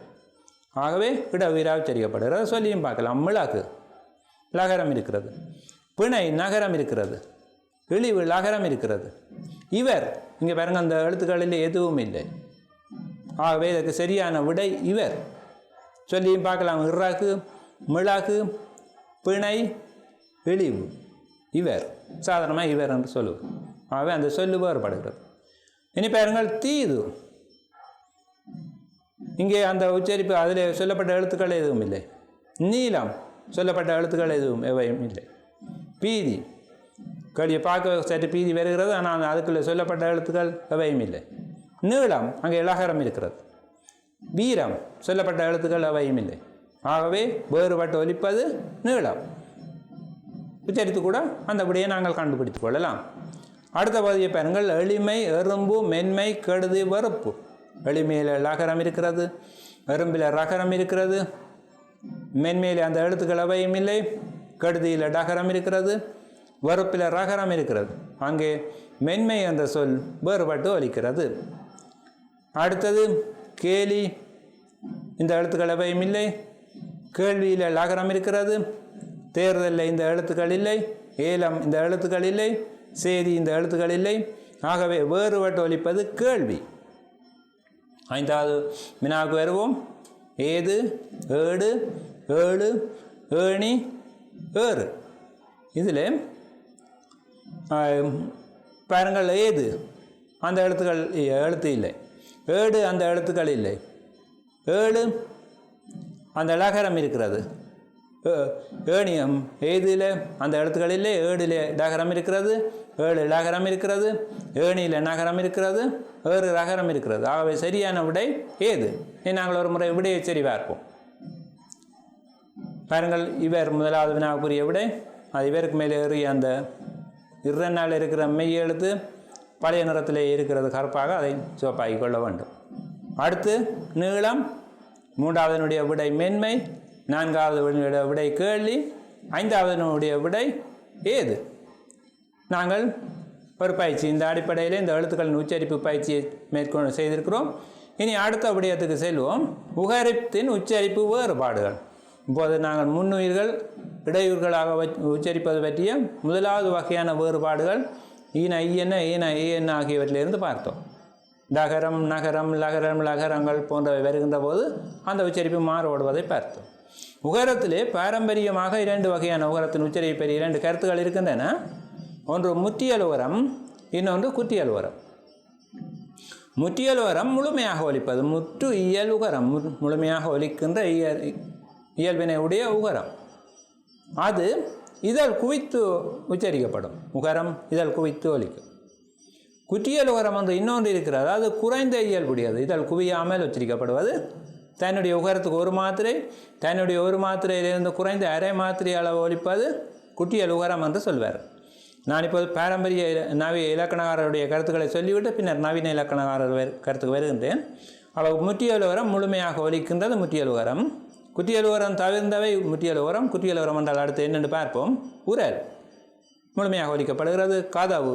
ஆகவே இட உயிராக உச்சரிக்கப்படுகிறது. சொல்லியும் பார்க்கலாம். மிளகு லகரம் இருக்கிறது, பிணை நகரம் இருக்கிறது, இழிவு லகரம் இருக்கிறது. இவர் இங்கே பாருங்க, அந்த எழுத்துக்களில் எதுவும் இல்லை. ஆகவே இதற்கு சரியான விடை இவர். சொல்லியும் பார்க்கலாம். இறாகு, மிளகு, பிணை, இழிவு, இவர். சாதாரணமாக இவர் என்று சொல்லுவோம். ஆகவே அந்த சொல்லு வேறுபடுகிறது. இனி பாருங்கள், தீது. இங்கே அந்த உச்சரிப்பு அதில் சொல்லப்பட்ட எழுத்துக்கள் எதுவும் இல்லை. நீளம் சொல்லப்பட்ட எழுத்துக்கள் எவையும் இல்லை. பீதி கடியை பார்க்க சற்று பீதி வருகிறது, ஆனால் அதுக்குள்ளே சொல்லப்பட்ட எழுத்துக்கள் எவையும் இல்லை. நீளம் அங்கே இலகரம் இருக்கிறது. வீரம் சொல்லப்பட்ட எழுத்துக்கள் எவையும் இல்லை. ஆகவே வேறுபட்டு ஒலிப்பது நீளம். உச்சரித்து கூட அந்த விடையை நாங்கள் கண்டுபிடித்துக் கொள்ளலாம். அடுத்த பகுதியை பாருங்கள். எளிமை, எறும்பு, மென்மை, கெடுதி, வெறுப்பு. எளிமையில் லகரம் இருக்கிறது, எறும்பில் ரகரம் இருக்கிறது, மென்மையில் அந்த எழுத்துக்கள் எவையும் இல்லை, கெடுதியில் டகரம் இருக்கிறது, வெறுப்பில் ரகரம் இருக்கிறது. அங்கே மென்மை என்ற சொல் வேறுபட்டு ஒலிக்கிறது. அடுத்தது கேலி, இந்த எழுத்துக்கள் எவையும் இல்லை, கேள்வியில் லகரம் இருக்கிறது, தேர்தலில் இந்த எழுத்துக்கள் இல்லை, ஏலம் இந்த எழுத்துக்கள் இல்லை, செய்தி இந்த எழுத்துக்கள் இல்லை. ஆகவே வேறுபட்டு ஒலிப்பது கேள்வி. 5வது வினாவுக்கு வருவோம். ஏது, ஏடு, ஏழு, ஏணி, ஏறு. இதில் பாருங்கள், ஏது அந்த எழுத்து இல்லை, ஏடு அந்த எழுத்துக்கள் இல்லை, ஏழு அந்த லகரம் இருக்கிறது, ஏணியம் ஏதில் அந்த எழுத்துக்கள் இல்லை, ஏடில் டகரம் இருக்கிறது, ஏழு லகரம் இருக்கிறது, ஏணியில் நகரம் இருக்கிறது, ஏறு ரகரம் இருக்கிறது. ஆகவே சரியான விடை ஏது. நாங்கள் ஒரு முறை விடையை சரி பார்ப்போம். பாருங்கள், இவர் முதலாவது வினாவுக்குரிய விடை. அது இவருக்கு மேலே ஏறிய அந்த இரண்டால் இருக்கிற மெய் எழுத்து பழைய நிறத்தில் இருக்கிறது கருப்பாக, அதை சிவப்பாகி கொள்ள வேண்டும். அடுத்து நீளம், 3வதனுடைய விடை மென்மை, 4வது விடை கேள்வி, 5வதனுடைய விடை ஏது. நாங்கள் ஒரு பயிற்சி இந்த அடிப்படையில் இந்த எழுத்துக்களின் உச்சரிப்பு பயிற்சியை மேற்கொண்டு செய்திருக்கிறோம். இனி அடுத்த விடயத்துக்கு செல்வோம். உகரிப்பின் உச்சரிப்பு வேறுபாடுகள். இப்போது நாங்கள் முன்னுயிர்கள் இடையூர்களாக உச்சரிப்பது பற்றிய முதலாவது வகையான வேறுபாடுகள் ஈன ஐயன ஈன ஏஎன் ஆகியவற்றிலிருந்து பார்த்தோம். டகரம், நகரம், லகரம், லகரங்கள் போன்றவை வருகின்ற போது அந்த உச்சரிப்பு மாறுபடுவதை பார்த்தோம். உகரத்திலே பாரம்பரியமாக 2 வகையான உகரத்தின் உச்சரிப்பு பெரிய 2 கருத்துக்கள் இருக்கின்றன. ஒன்று முற்றியல் உகரம், இன்னொன்று குற்றியல் உகரம். முற்றியல் உகரம் முழுமையாக ஒலிப்பது. முற்று இயல் உகரம் முழுமையாக ஒலிக்கின்ற இயல்பினை உடைய உகரம். அது இதழ் குவித்து உச்சரிக்கப்படும். உகரம் இதழ் குவித்து ஒலிக்கும். குற்றியல் உகரம் என்று இன்னொன்று இருக்கிறது. அது குறைந்த இயல்புடையது. இதழ் குவியாமல் உச்சரிக்கப்படுவது. தன்னுடைய உகரத்துக்கு ஒரு மாத்திரை, தன்னுடைய ஒரு மாத்திரையிலிருந்து குறைந்த அரை மாத்திரை அளவு ஒலிப்பது குற்றியல் உகரம் என்று சொல்வார். நான் இப்போது பாரம்பரிய இலக்கணகாரருடைய கருத்துக்களை சொல்லிவிட்டு பின்னர் நவீன இலக்கணகாரர் கருத்துக்கு வருகின்றேன். அவள் முற்றியல் உகரம் முழுமையாக ஒலிக்கின்றது முற்றியல் உகரம். குற்றியல் உகரம் தவிர்ந்தவை முற்றியல் உகரம். குற்றியல் உகரம் என்றால் அடுத்து என்னென்று பார்ப்போம். உரல் முழுமையாக ஒலிக்கப்படுகிறது. கதவு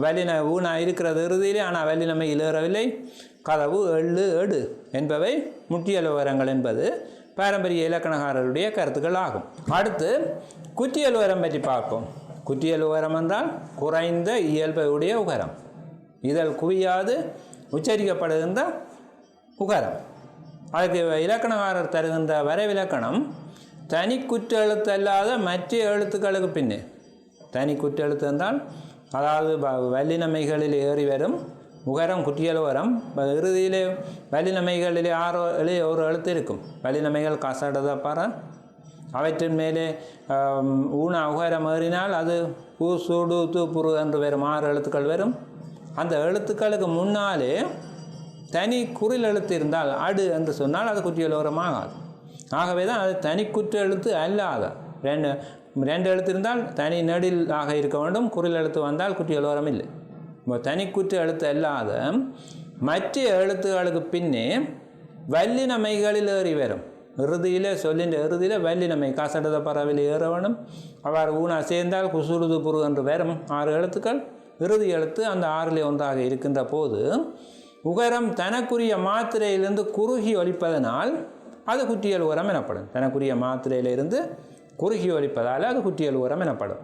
வல்லின ஊனா இருக்கிறது இறுதியிலே, ஆனால் வல்லினமை ஏறவில்லை. கதவு, எள்ளு, எடு என்பவை முற்றியல் உகரங்கள் என்பது பாரம்பரிய இலக்கணகாரருடைய கருத்துக்கள் ஆகும். அடுத்து குற்றியல் உகரம் பற்றி பார்ப்போம். குற்றியல் உகரம் என்றால் குறைந்த இயல்புடைய உகரம். இதழ் குவியாது உச்சரிக்கப்படுகின்ற உகரம். அதுக்கு இலக்கணகாரர் தருகின்ற வரைவிலக்கணம் தனி குற்றெழுத்து அல்லாத மற்ற எழுத்துக்களுக்கு பின்னே. தனி குற்றெழுத்து என்றால் அதாவது வல்லினமைகளில் ஏறி வரும் உகரம் குற்றியல் உகரம். இறுதியிலே வல்லினமைகளிலே 6 ஒரு எழுத்து இருக்கும். வல்லினமைகள் கசடத பற, அவற்றின் மேலே ஊனா உகரம் ஏறினால் அது பூ, சூடு, தூப்புரு என்று வரும் 6 எழுத்துக்கள் வரும். அந்த எழுத்துக்களுக்கு முன்னாலே தனி குறில் எழுத்து இருந்தால் அடு என்று சொன்னால் அது குற்றியல் உகரம் ஆகாது. ஆகவே தான் அது தனி குற்ற எழுத்து அல்லாத 2 எழுத்து இருந்தால் தனி நெடில் ஆக இருக்க வேண்டும். குறில் எழுத்து வந்தால் குற்றியல் உரம் இல்லை. இப்போ தனி குற்று எழுத்து அல்லாத மற்ற எழுத்துகளுக்கு பின்னே வல்லினமைகளில் ஏறி வரும். இறுதியில் சொல்லின்ற இறுதியில் வல்லினமை காசடத பறவையில் ஏற வேணும். அவ்வாறு ஊனா சேர்ந்தால் குசுருது புரு என்று வரும் 6 எழுத்துக்கள். இறுதி எழுத்து அந்த 6ல் ஒன்றாக இருக்கின்ற போது உகரம் தனக்குரிய மாத்திரையிலிருந்து குறுகி ஒலிப்பதனால் அது குற்றியல் உரம் எனப்படும். தனக்குரிய மாத்திரையிலிருந்து குறுகி ஒலிப்பதால் அது குற்றியல் உரம் எனப்படும்.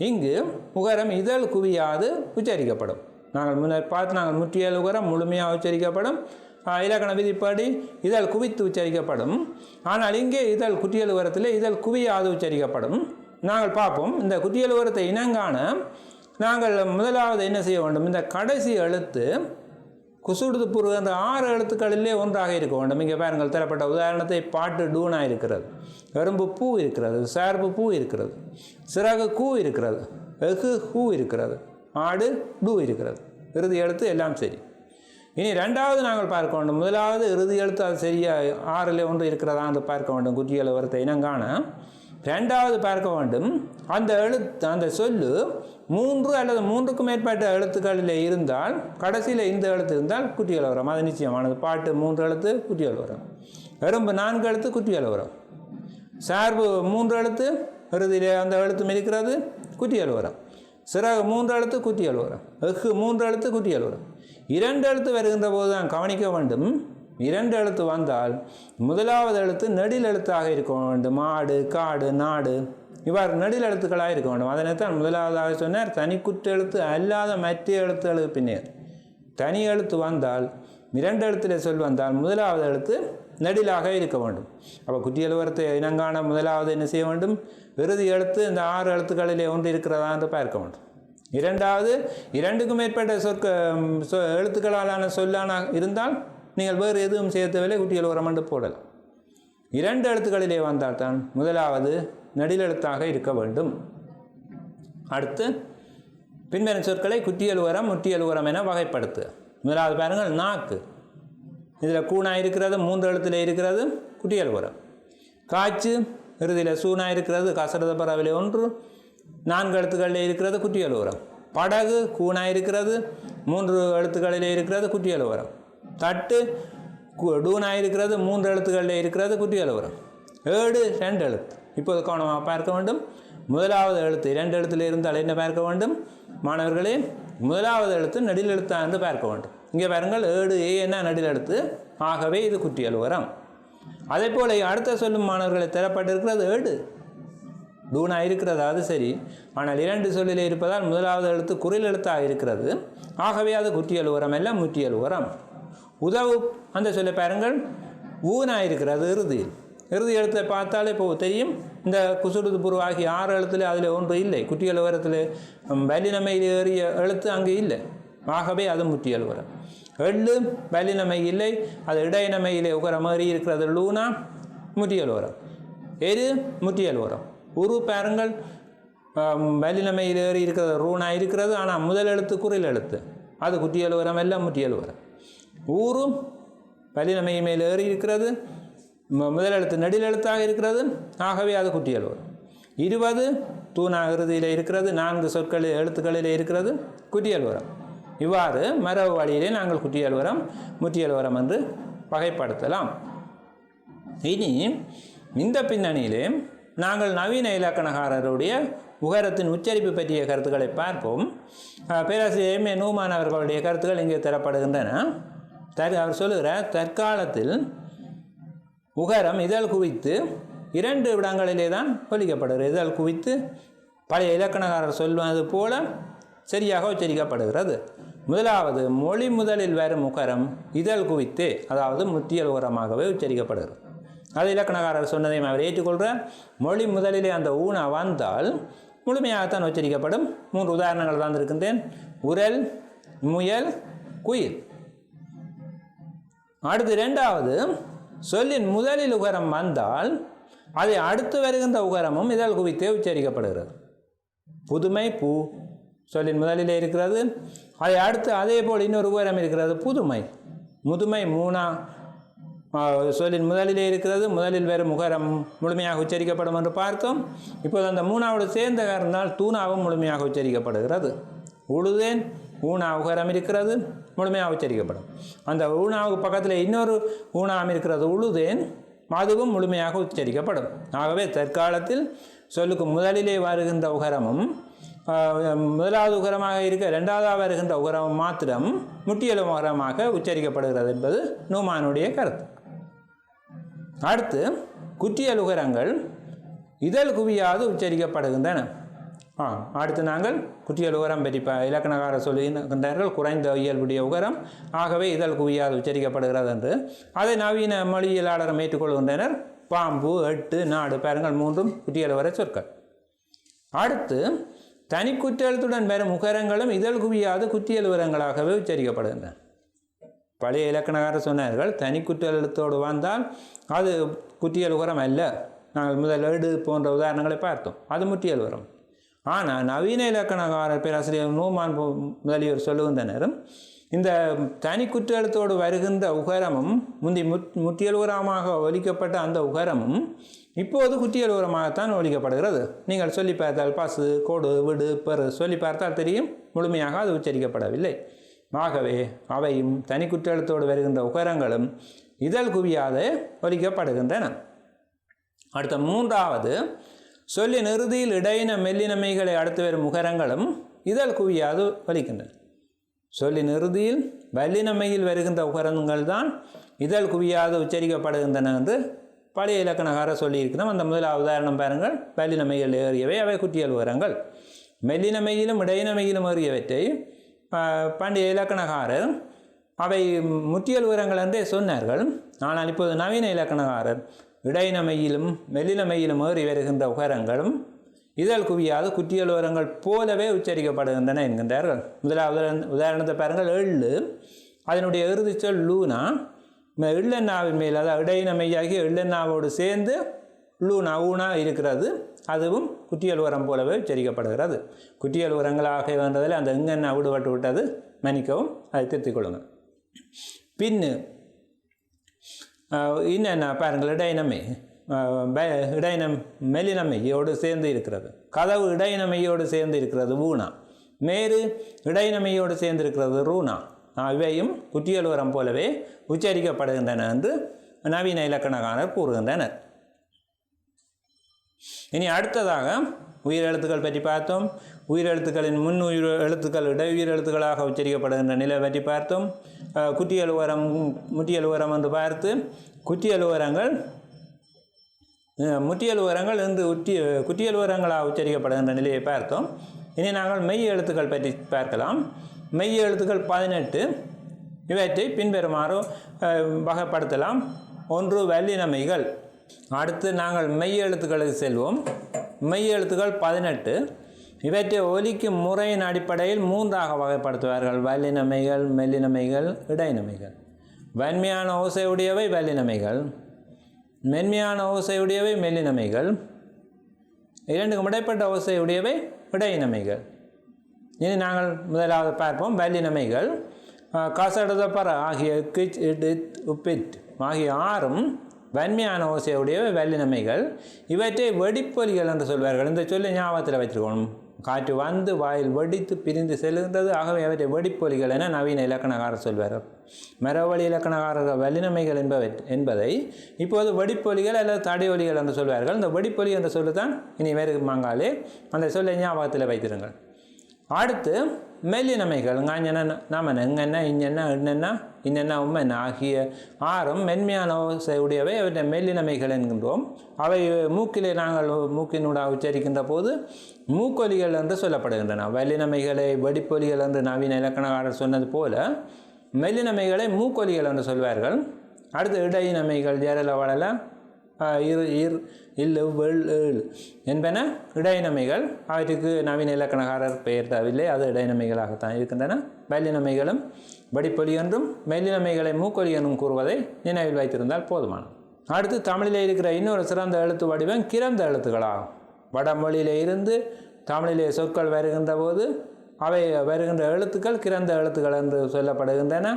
இங்கு உகரம் இதழ் குவியாது உச்சரிக்கப்படும். நாங்கள் முன்னர் பார்த்து நாங்கள் முற்றியல் உகரம் முழுமையாக உச்சரிக்கப்படும். இலக்கண விதிப்படி இதழ் குவித்து உச்சரிக்கப்படும். ஆனால் இங்கே இதழ் குற்றியல் உரத்தில் இதழ் குவியாது உச்சரிக்கப்படும். நாங்கள் பார்ப்போம். இந்த குற்றியல் உரத்தை இனங்காண நாங்கள் முதலாவது என்ன செய்ய வேண்டும்? இந்த கடைசி எழுத்து குசுடுது புரு என்ற 6 எழுத்துக்களிலே ஒன்றாக இருக்க வேண்டும். இங்கே பாருங்கள், தரப்பட்ட உதாரணத்தை பாட்டு டூனா இருக்கிறது, எறும்பு பூ இருக்கிறது, சார்பு பூ இருக்கிறது, சிறகு கூ இருக்கிறது, எஃகு ஹூ இருக்கிறது, ஆடு டூ இருக்கிறது. இறுதி எழுத்து எல்லாம் சரி. இனி 2வது நாங்கள் பார்க்க வேண்டும். முதலாவது இறுதி எழுத்து அது சரியாக 6ல் ஒன்று இருக்கிறதா என்று பார்க்க வேண்டும். குற்றியல் உரத்தை இனங்காண 2வது பார்க்க வேண்டும். அந்த எழுத்து அந்த சொல்லு 3 அல்லது 3க்கும் மேற்பட்ட எழுத்துக்களில் இருந்தால் கடைசியில் இந்த எழுத்து இருந்தால் குற்றியல் உரம். அது நிச்சயமானது. பாட்டு 3 எழுத்து குற்றியல் உரம், எறும்பு 4 எழுத்து குற்றியல் உரம், சார்பு 3 எழுத்து இறுதியில் அந்த எழுத்தும் இருக்கிறது குற்றியல் உரம், சிறகு 3 எழுத்து குற்றியல் உரம், எஃகு 3 எழுத்து குற்றியல் உரம். 2 எழுத்து வருகின்ற போது தான் கவனிக்க வேண்டும். 2 எழுத்து வந்தால் முதலாவது எழுத்து நெடில் எழுத்தாக இருக்க வேண்டும். ஆடு, காடு, நாடு இவ்வாறு நெடில் எழுத்துக்களாக இருக்க வேண்டும். அதனைத்தான் முதலாவதாக சொன்னார். தனி குற்று எழுத்து அல்லாத மற்ற எழுத்துகளுக்கு பின்னர் தனி எழுத்து வந்தால் 2 எழுத்தில் சொல் வந்தால் முதலாவது எழுத்து நெடிலாக இருக்க வேண்டும். அப்போ குற்றியல் உரத்தை இனங்காண முதலாவது என்ன செய்ய வேண்டும்? இறுதி எழுத்து இந்த 6 எழுத்துக்களிலே ஒன்று இருக்கிறதா என்று பார்க்க வேண்டும். 2வது 2க்கும் மேற்பட்ட எழுத்துக்களாலான சொல்லான இருந்தால் நீங்கள் வேறு எதுவும் சேர்த்தவில்லை, குற்றியல் உரம் என்று போடலாம். 2 எழுத்துக்களிலே வந்தால் தான் முதலாவது நெடில் எழுத்தாக இருக்க வேண்டும். அடுத்து பின்வரும் சொற்களை குற்றியல் உரம் முற்றியல் உரம் என வகைப்படுத்து. முதலாவது பாருங்கள், நாக்கு. இதில் கூணா இருக்கிறது, 3 எழுத்தில் இருக்கிறது குற்றியல் உரம். காய்ச்சி இறுதியில் சூனா இருக்கிறது, கசரத பறவையில் 1 4 எழுத்துக்களில் இருக்கிறது குற்றியல் உரம். படகு கூணா இருக்கிறது, 3 எழுத்துக்களில் இருக்கிறது குற்றியல் உரம். தட்டு டூனா இருக்கிறது, 3 எழுத்துக்களில் இருக்கிறது குற்றியல் உரம். ஏடு 2 எழுத்து. இப்போது கவனமாக பார்க்க வேண்டும். முதலாவது எழுத்து 2 எழுத்தில் இருந்தால் என்ன பார்க்க வேண்டும் மாணவர்களே? முதலாவது எழுத்து நெடில் எழுத்தா என்று பார்க்க வேண்டும். இங்கே பாருங்கள், ஏடு என்ன நெடில் எழுத்து, ஆகவே இது குற்றியல் உரம். அதே போல் அடுத்த சொல்லும் மாணவர்களை தரப்பட்டிருக்கிறது ஏடு டூனா இருக்கிறது, அது சரி. ஆனால் 2 சொல்லில் இருப்பதால் முதலாவது எழுத்து குறில் எழுத்தாக இருக்கிறது, ஆகவே அது குற்றியல் உரம் அல்ல முற்றியல் உரம். உதவு அந்த சொல்ல பாருங்கள், ஊனா இருக்கிறது இறுதியில். இறுதி எழுத்தை பார்த்தாலே இப்போ தெரியும். இந்த குசுடுது புரு ஆகிய 6 எழுத்தில் அதில் ஒன்று இல்லை. குற்றியல் உரத்தில் வல்லினமையில் ஏறிய எழுத்து அங்கே இல்லை, ஆகவே அது முற்றியல் உரம். எள்ளு வல்லினமை இல்லை, அது இடையினமையிலே உகரம் ஏறி இருக்கிறது லூனா, முற்றியல் உரம். எரு முற்றியல் உரம். உரு பாருங்கள், வல்லினமையில் ஏறி இருக்கிறது ரூனா இருக்கிறது, ஆனால் முதல் எழுத்து குறில் எழுத்து, அது குற்றியல் உரம் எல்லாம் முற்றியல் உரம். ஊரும் வல்லினமை மேல் ஏறி இருக்கிறது, முதல் எழுத்து நெடில் எழுத்தாக இருக்கிறது, ஆகவே அது குற்றியல் உரம். 20 தூணா இறுதியில் இருக்கிறது, 4 சொற்களில் எழுத்துக்களில் இருக்கிறது குற்றியல் உரம். இவ்வாறு மரபு வழியிலே நாங்கள் குற்றியல் உரம் முற்றியல் உரம் என்று வகைப்படுத்தலாம். இனி இந்த பின்னணியிலே நாங்கள் நவீன இலக்கணகாரருடைய உகரத்தின் உச்சரிப்பு பற்றிய கருத்துக்களை பார்ப்போம். பேராசிரியர் எம்.ஏ. நூமான் அவர்களுடைய கருத்துக்கள் இங்கே தரப்படுகின்றன. அவர் சொல்லுகிறார், தற்காலத்தில் உகரம் இதழ் குவித்து 2 இடங்களிலே தான் ஒலிக்கப்படுகிறது. இதழ் குவித்து பழைய இலக்கணகாரர் சொல்வது போல சரியாக உச்சரிக்கப்படுகிறது. முதலாவது மொழி முதலில் வரும் உகரம் இதழ் குவித்து, அதாவது முற்றியல் உகரமாகவே உச்சரிக்கப்படுகிறது. அது இலக்கணகாரர் சொன்னதையும் அவர் ஏற்றுக்கொள்கிறார். மொழி முதலிலே அந்த ஊனா வந்தால் முழுமையாகத்தான் உச்சரிக்கப்படும். 3 உதாரணங்கள் தான் இருக்கின்றேன். உரல், முயல், குயில். அடுத்து 2வது சொல்லின் முதலில் உகரம் வந்தால் அதை அடுத்து வருகின்ற உகரமும் இதழ் குவித்தே உச்சரிக்கப்படுகிறது. புதுமை பூ சொல்லின் முதலிலே இருக்கிறது, அதை அடுத்து அதே போல் இன்னொரு உகரம் இருக்கிறது புதுமை. முதுமை மூணா சொல்லின் முதலிலே இருக்கிறது, முதலில் வேறு முகரம் முழுமையாக உச்சரிக்கப்படும் என்று பார்த்தோம். இப்போது அந்த மூணாவோடு சேர்ந்த காரணத்தால் தூணாவும் முழுமையாக உச்சரிக்கப்படுகிறது. உழுதேன் ஊனா உகரம் இருக்கிறது, முழுமையாக உச்சரிக்கப்படும். அந்த ஊனாவுக்கு பக்கத்தில் இன்னொரு ஊனாம் இருக்கிறது உழுதேன், அதுவும் முழுமையாக உச்சரிக்கப்படும். ஆகவே தற்காலத்தில் சொல்லுக்கு முதலிலே வருகின்ற உகரமும் முதலாவது உகரமாக இருக்க இரண்டாவதாக வருகின்ற உகரமும் மாத்திரம் முட்டியல் உகரமாக உச்சரிக்கப்படுகிறது என்பது நூமானுடைய கருத்து. அடுத்து குற்றியல் உகரங்கள் இதழ் குவியாது உச்சரிக்கப்படுகின்றன. அடுத்து நாங்கள் குற்றியல் உகரம் பற்றி இலக்கணக்காரர் சொல்லுகின்றார்கள். குறைந்த இயல்புடைய உகரம், ஆகவே இதழ் குவியாது உச்சரிக்கப்படுகிறது என்று. அதை நவீன மொழியியலாளரும் ஏற்றுக்கொள்கின்றனர். பாம்பு, எட்டு, நாடு பாருங்கள், மூன்றும் குற்றியல் உகர சொற்கள். அடுத்து தனி குற்றெழுத்துடன் வரும் உகரங்களும் இதழ் குவியாது குற்றியல் உகரங்களாகவே உச்சரிக்கப்படுகின்றன. பழைய இலக்கணக்காரர் சொன்னார்கள், தனி குற்றெழுத்தோடு வந்தால் அது குற்றியல் உகரம் அல்ல. நாங்கள் முதல் ஏடு போன்ற உதாரணங்களை பார்த்தோம், அது முற்றியல் உகரம். ஆனால் நவீன இலக்கணக்காரர் பேராசிரியர் நூமான் முதலியோர் சொல்லுகின்றனர், இந்த தனி குற்றெழுத்தோடு வருகின்ற உகரமும் முந்தி முற்றியல் உகரமாக ஒலிக்கப்பட்ட அந்த உகரமும் இப்போது குற்றியல் உகரமாகத்தான் ஒலிக்கப்படுகிறது. நீங்கள் சொல்லி பார்த்தால் பசு, கொடு, விடு, பெரு சொல்லி பார்த்தால் தெரியும், முழுமையாக அது உச்சரிக்கப்படவில்லை. ஆகவே அவையும் தனி குற்றெழுத்தோடு வருகின்ற உகரங்களும் இதழ் குவியாத ஒலிக்கப்படுகின்றன. அடுத்த மூன்றாவது, சொல்லின் இறுதியில் இடையின மெல்லினமைகளை அடுத்து வரும் உகரங்களும் இதழ் குவியாது ஒலிக்கின்றன. சொல்லின் இறுதியில் வல்லினமையில் வருகின்ற உகரங்கள் தான் இதழ் குவியாது உச்சரிக்கப்படுகின்றன என்று பழைய இலக்கணக்காரர் சொல்லியிருக்கிறோம். அந்த முதலாவது உதாரணம் பாருங்கள், வல்லினமையில் ஏறியவை அவை குற்றியல் உகரங்கள். மெல்லினமையிலும் இடையினமையிலும் ஏறியவற்றை பண்டைய இலக்கணக்காரர் அவை முற்றியல் உகரங்கள் என்றே சொன்னார்கள். ஆனால் இப்போது நவீன இலக்கணக்காரர் இடையினமையிலும் மெல்லினமையிலும் ஏறி வருகின்ற உகரங்களும் இதழ் குவியாது குற்றியல் உகரங்கள் போலவே உச்சரிக்கப்படுகின்றன என்கின்றார்கள். முதலாவது உதாரணத்தை பாருங்கள், எள்ளு, அதனுடைய இறுதி சொல் லூனா, எள்ளெண்ணாவின் மேல், அதாவது இடையினமையாகிய எள்ளெண்ணாவோடு சேர்ந்து லூனா ஊனா இருக்கிறது, அதுவும் குற்றியல் உகரம் போலவே உச்சரிக்கப்படுகிறது. குற்றியல் உகரங்களாக வந்ததில் அந்த எங்கெண்ணா விடுபட்டு விட்டது, மன்னிக்கவும், அதை திருத்திக் கொள்ளுங்கள். பின்னு இன்னென்ன பாருங்கள், இடையினமை மெல்லினமையோடு சேர்ந்து இருக்கிறது. கதவு இடையினமையோடு சேர்ந்து இருக்கிறது ஊனா. மேரு இடையினமையோடு சேர்ந்து இருக்கிறது ரூனா. இவையும் குற்றியல் உகரம் போலவே உச்சரிக்கப்படுகின்றன என்று நவீன இலக்கணக்காரர் கூறுகின்றனர். இனி அடுத்ததாக உயிரெழுத்துக்கள் பற்றி பார்த்தோம். உயிரெழுத்துக்களின் முன் உயிர் எழுத்துக்கள் இடையுயிர் எழுத்துக்களாக உச்சரிக்கப்படுகின்ற நிலை பற்றி பார்த்தோம். குற்றியல் உகரம் முற்றியல் உகரம் என்று பார்த்து குற்றியல் உகரங்கள் முற்றியல் உகரங்கள் என்று குற்றியல் உகரங்களாக உச்சரிக்கப்படுகின்ற நிலையை பார்த்தோம். இனி நாங்கள் மெய் எழுத்துக்கள் பற்றி பார்க்கலாம். மெய் எழுத்துக்கள் 18, இவற்றை பின்வருமாறு வகைப்படுத்தலாம். 1 வல்லினமைகள். அடுத்து நாங்கள் மெய் எழுத்துக்களுக்கு செல்வோம். மெய் எழுத்துக்கள் 18, இவற்றை ஒலிக்கும் முறையின் அடிப்படையில் 3ஆக வகைப்படுத்துவார்கள். வல்லினமைகள், மெல்லினமைகள், இடையினமைகள். வன்மையான ஓசையுடையவை வல்லினமைகள், மென்மையான ஓசையுடையவை மெல்லினமைகள், இரண்டுக்கும் இடைப்பட்ட ஓசையுடையவை இடையினமைகள். இனி நாங்கள் முதலாவது பார்ப்போம் வல்லினமைகள். கசடுதப்பற ஆகிய கிச், இட், உப்பிட் ஆகிய 6ம் வன்மையான ஓசையுடையவை வல்லினமைகள். இவற்றை வெடிப்பொலிகள் என்று சொல்வார்கள். இந்த சொல்லை ஞாபகத்தில் வைத்திருக்கணும். காற்று வந்து வாயில் வெடித்து பிரிந்து செல்கின்றது, ஆகவே அவற்றை வெடிப்பொலிகள் என நவீன இலக்கணக்காரர் சொல்வார்கள். மரவழி இலக்கணக்காரர்கள் வல்லினமைகள் என்பதை இப்போது வெடிப்பொலிகள் அல்லது தடையொலிகள் என்று சொல்வார்கள். இந்த வெடிப்பொலி என்ற சொல்லு தான் இனி வேறு மாங்காலே, அந்த சொல்லை ஞாபகத்தில் வைத்திருங்கள். அடுத்து மெல்லினமைகள். ஞான, நமன, இங்கென்ன, இஞ்சென்ன, இன்னென்ன, இன்னென்ன, உம்மென்ன ஆகிய 6ம் மென்மையான ஓசையுடையவை. அவற்றை மெல்லினமைகள் என்கின்றோம். அவை மூக்கிலே நாங்கள் மூக்கினூடாக உச்சரிக்கின்ற போது மூக்கொலிகள் என்று சொல்லப்படுகின்றன. வல்லினமைகளை வெடிப்பொலிகள் என்று நவீன இலக்கணக்காரர் சொன்னது போல மெல்லினமைகளை மூக்கொலிகள் என்று சொல்வார்கள். அடுத்து இடையினமைகள் ஜரல வளல இல்லு வெள் ஏழு என்பன இடையினமைகள். அவற்றுக்கு நவீன இலக்கணக்காரர் பெயர் தவில்லை, அது இடையினமைகளாகத்தான் இருக்கின்றன. வல்லினமைகளும் வெடிப்பொலி என்றும் மெல்லினமைகளை மூக்கொலி என்றும் கூறுவதை நினைவில் வைத்திருந்தால் போதுமானது. அடுத்து தமிழிலே இருக்கிற இன்னொரு சிறந்த எழுத்து வடிவம் கிரந்த எழுத்துக்களாகும். வடமொழியிலே இருந்து தமிழிலே சொற்கள் வருகின்ற போது அவை வருகின்ற எழுத்துக்கள் கிரந்த எழுத்துக்கள் என்று சொல்லப்படுகின்றன.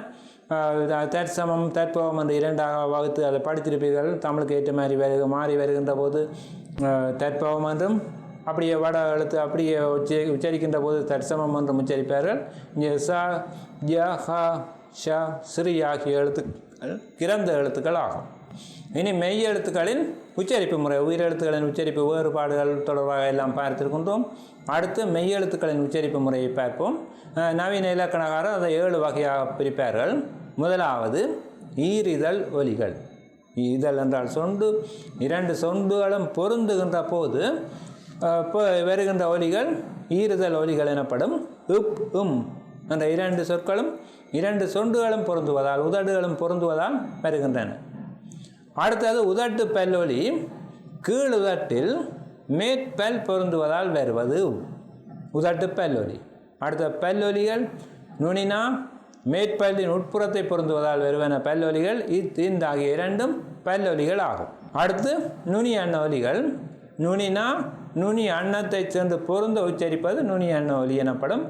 தற்சமம் தற்பவம் என்று இரண்டாக வகுத்து அதை படித்திருப்பீர்கள். தமிழுக்கு ஏற்ற மாதிரி மாறி வருகின்ற போது தற்பவம் என்றும் அப்படியே வட எழுத்து அப்படியே உச்சரிக்கின்ற போது தற்சமம் என்றும் உச்சரிப்பார்கள். இங்கே ச ய ஹ ஷ ஸ்ரீ ஆகிய எழுத்துக்கள் கிரந்த எழுத்துக்கள் ஆகும். இனி மெய் எழுத்துக்களின் உச்சரிப்பு முறை, உயிரெழுத்துக்களின் உச்சரிப்பு வேறுபாடுகள் தொடர்பாக எல்லாம் பார்த்திருக்கின்றோம். அடுத்து மெய் எழுத்துக்களின் உச்சரிப்பு முறையை பார்ப்போம். நவீன இலக்கணகாரர் அதை 7 வகையாக பிரிப்பார்கள். முதலாவது ஈரிதழ் ஒலிகள். ஈதல் என்றால் சொண்டு, 2 சொண்டுகளும் பொருந்துகின்ற போது வருகின்ற ஒலிகள் ஈரிதழ் ஒலிகள் எனப்படும். உப் உம் என்ற 2 சொற்களும் 2 சொண்டுகளும் பொருந்துவதால் உதடுகளும் பொருந்துவதால் வருகின்றன. அடுத்தது உதட்டு பல்லொலி. கீழ் உதட்டில் மேற்பல் பொருந்துவதால் வருவது உதட்டு பல்லொலி. அடுத்த பல்லொலிகள் நுனினா மேற்பல்லின் உட்புறத்தை பொருந்துவதால் வருவன பல்லொலிகள். இந்த ஆகிய 2ம் பல்லொலிகள் ஆகும். அடுத்து நுனி அன்ன ஒலிகள். நுனினா நுனி அன்னத்தை சென்று பொருந்த உச்சரிப்பது நுனி அன்ன ஒலி எனப்படும்.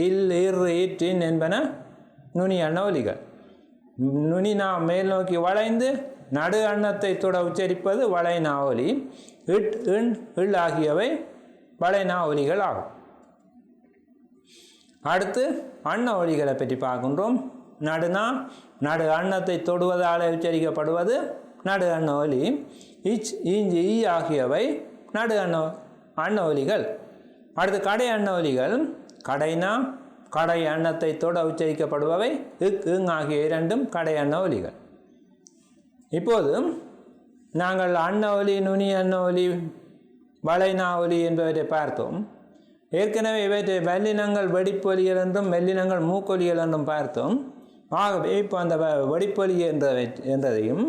இல் இர் ஈற்றின் என்பன நுனி அன்ன ஒலிகள். நுனினா மேல் நோக்கி வளைந்து நடு அன்னத்தை தொட உச்சரிப்பது வளைனா ஒலி. இட் இன் இல் ஆகியவை வளைனா ஒலிகள் ஆகும். அடுத்து அன்ன ஒலிகளை பற்றி பார்க்கின்றோம். நடுனா நடு அன்னத்தை தொடுவதால் உச்சரிக்கப்படுவது நடு அன்ன ஒலி. இச் இஞ்சி ஈ ஆகியவை நடு அன்ன ஒலிகள். அடுத்து கடை அன்ன ஒலிகள். கடைனா கடை அன்னத்தை தொட உச்சரிக்கப்படுபவை. இக் இங் ஆகிய 2ம் கடை அன்ன ஒலிகள். இப்போது நாங்கள் அன்ன ஒலி, நுனி அன்ன ஒலி, வளைனா ஒலி என்பவற்றை பார்த்தோம். ஏற்கனவே இவற்றை வல்லினங்கள் வெடிப்பொலிகள் என்றும் மெல்லினங்கள் மூக்கொலிகள் என்றும் பார்த்தோம். ஆகவே இப்போ அந்த வெடிப்பொலி என்றதையும்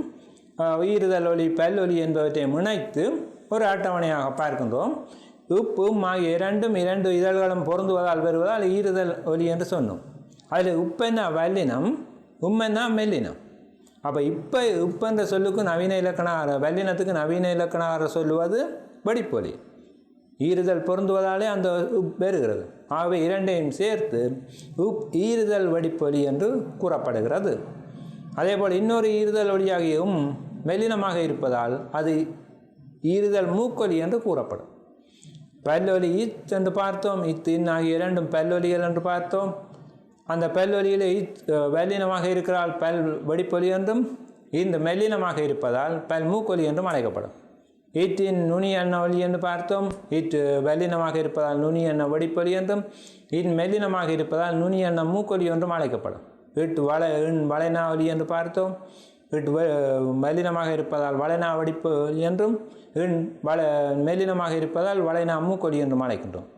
உயிரிதழ் ஒலி பல்லொலி என்பவற்றையும் இணைத்து ஒரு அட்டவணையாக பார்க்கின்றோம். உப்பும் ஆகிய 2 இதழ்களும் பொருந்துவதால் வருவதால் ஈரிதழ் ஒலி என்று சொன்னோம். அதில் உப்பென்னா வல்லினம், உம்மென்னா மெல்லினம். அப்போ உப்பு என்ற சொல்லுக்கு நவீன இலக்கணார வல்லினத்துக்கு நவீன இலக்கணார சொல்லுவது வெடிப்பொலி. ஈரிதழ் பொருந்துவதாலே அந்த உப் பெறுகிறது. ஆகவே 2ஐயும் சேர்த்து ஈரிதழ் வெடிப்பொலி என்று கூறப்படுகிறது. அதேபோல் இன்னொரு ஈரிதழ் ஒலியாகியும் மெல்லினமாக இருப்பதால் அது ஈரிதழ் மூக்கொலி என்று கூறப்படும். பல்லொலி இத் என்று பார்த்தோம். இத்தின் ஆகிய 2ம் பல்லொலிகள் என்று பார்த்தோம். அந்த பல்லொலியில் வல்லினமாக இருக்கிறால் பல் வெடிப்பொலி என்றும், இந்த மெல்லினமாக இருப்பதால் பல் மூக்கொலி என்றும் அழைக்கப்படும். ஈட்டின் நுனி அன்ன ஒலி என்று பார்த்தோம். ஈட்டு வல்லினமாக இருப்பதால் நுனி அன்ன வெடிப்பொலி என்றும், இன் மெல்லினமாக இருப்பதால் நுனி அன்ன மூக்கொலி என்றும் அழைக்கப்படும். ஈட்டு வளைனா ஒலி என்று பார்த்தோம். ஈட்டு மெல்லினமாக இருப்பதால் வளைனா வெடிப்பொலி என்றும், இன் மெல்லினமாக இருப்பதால் வளைனா மூக்கொலி என்றும் அழைக்கின்றோம்.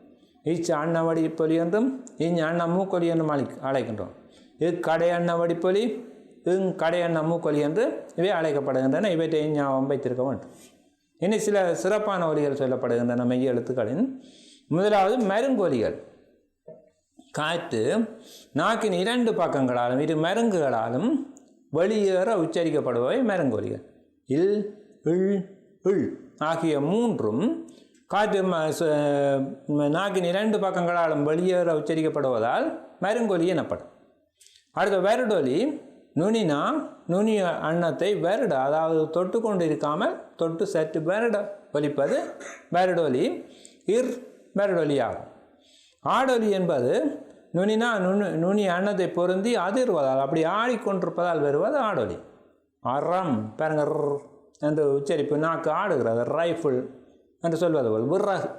இச் அன்ன வெடிப்பொலி என்றும் இஞ் அன்ன மூக்கொலி என்றும் அழைக்கின்றோம். கடை அன்ன வெடிப்பொலி, கடை அன்ன மூக்கொலி என்று இவை அழைக்கப்படுகின்றன. இவற்றை ஞாபகம் வைத்திருக்க வேண்டும். இனி சில சிறப்பான ஒலிகள் சொல்லப்படுகின்றன மெய் எழுத்துக்களின். முதலாவது மருங்கொலிகள். காற்று நாக்கின் 2 பக்கங்களாலும் 2 மருங்குகளாலும் வெளியேற உச்சரிக்கப்படுபவை மருங்கொலிகள். இல் இல் இல் ஆகிய 3ம் காற்று நாக்கின் 2 பக்கங்களாலும் வெளியேற உச்சரிக்கப்படுவதால் மருங்கொலி எனப்படும். அடுத்த வருடொலி. நுனினா நுனி அன்னத்தை வருட, அதாவது தொட்டு கொண்டு இருக்காமல் தொட்டு சற்று வருட ஒலிப்பது வருடொலி. இர் வருடொலி ஆகும். ஆடொலி என்பது நுனினா நுனி அன்னத்தை பொருந்தி அதிர்வதால் அப்படி ஆடிக்கொண்டிருப்பதால் வருவது ஆடொலி. அறம் பாருங்க என்று உச்சரிப்பு, நாக்கு ஆடுகிறது. ரைஃபிள் என்று சொல்வது போல் விறகு,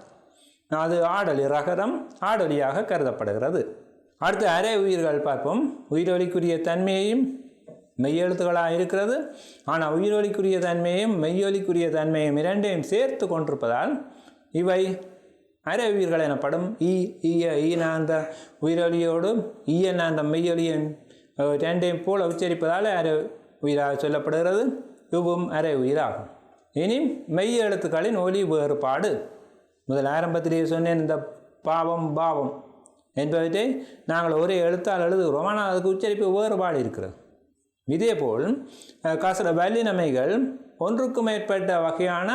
அது ஆடொலி, ரகரம் ஆடொலியாக கருதப்படுகிறது. அடுத்து அரை உயிர்கள் பார்ப்போம். உயிரொலிக்குரிய தன்மையையும் மெய்யெழுத்துக்களாக இருக்கிறது. ஆனால் உயிரொலிக்குரிய தன்மையையும் மெய்யொலிக்குரிய தன்மையும் 2ஐயும் சேர்த்து கொண்டிருப்பதால் இவை அரை உயிர்கள் எனப்படும். ஈன அந்த உயிரொலியோடு ஈயன அந்த மெய்யொலியின் 2ஐயும் போல உச்சரிப்பதால் அரை உயிராக சொல்லப்படுகிறது. இவ்வும் அரை உயிராகும். இனி மெய் எழுத்துக்களின் ஒலி வேறுபாடு. முதல் ஆரம்பத்திலேயே சொன்னேன், இந்த பாவம் பாவம் என்பவற்றை நாங்கள் ஒரே எழுத்தால் எழுதுகிறோம். ஆனால் அதுக்கு உச்சரிப்பு வேறுபாடு இருக்கிறது. இதேபோல் சில வல்லினமைகள் ஒன்றுக்கு மேற்பட்ட வகையான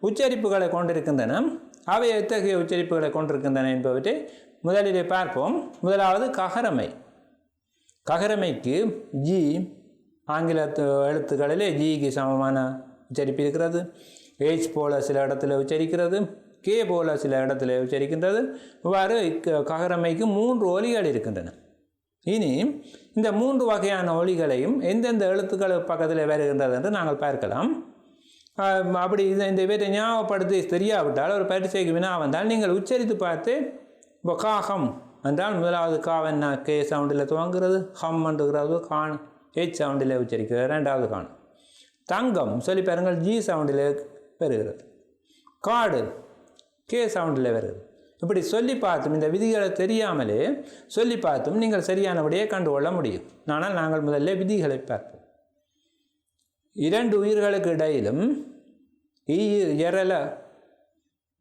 உச்சரிப்புகளை கொண்டிருக்கின்றன. அவை எத்தகைய உச்சரிப்புகளை கொண்டிருக்கின்றன என்பவற்றை முதலிலே பார்ப்போம். முதலாவது ககரமை. ககரமைக்கு ஜி ஆங்கில எழுத்துக்களிலே ஜிக்கு சமமான உச்சரிப்பு இருக்கிறது. H போல சில இடத்துல உச்சரிக்கிறது, கே போல சில இடத்துல உச்சரிக்கின்றது. இவ்வாறு ககரமைக்கு 3 ஒலிகள் இருக்கின்றன. இனி இந்த 3 வகையான ஒலிகளையும் எந்தெந்த எழுத்துக்கள் பக்கத்தில் வருகின்றது என்று நாங்கள் பார்க்கலாம். அப்படி இந்த இவற்றை ஞாபகப்படுத்தி தெரியாவிட்டால் ஒரு பரீட்சைக்கு வினா வந்தால் நீங்கள் உச்சரித்து பார்த்து, இப்போ காகம் என்றால் முதலாவது காவன்னா கே சவுண்டில் துவங்குகிறது, ஹம் என்றுகிறது கான் H சவுண்டில் உச்சரிக்கிறது, ரெண்டாவது கான். தங்கம் சொல்லி பாருங்கள், ஜி சவுண்டில் வருகிறது. காடு கே சவுண்டில் வருகிறது. இப்படி சொல்லி பார்த்தும் இந்த விதிகளை தெரியாமலே சொல்லி பார்த்தும் நீங்கள் சரியானபடியே கண்டுகொள்ள முடியும். ஆனால் நாங்கள் முதல்ல விதிகளை பார்ப்போம். 2 உயிர்களுக்கு இடையிலும் எரல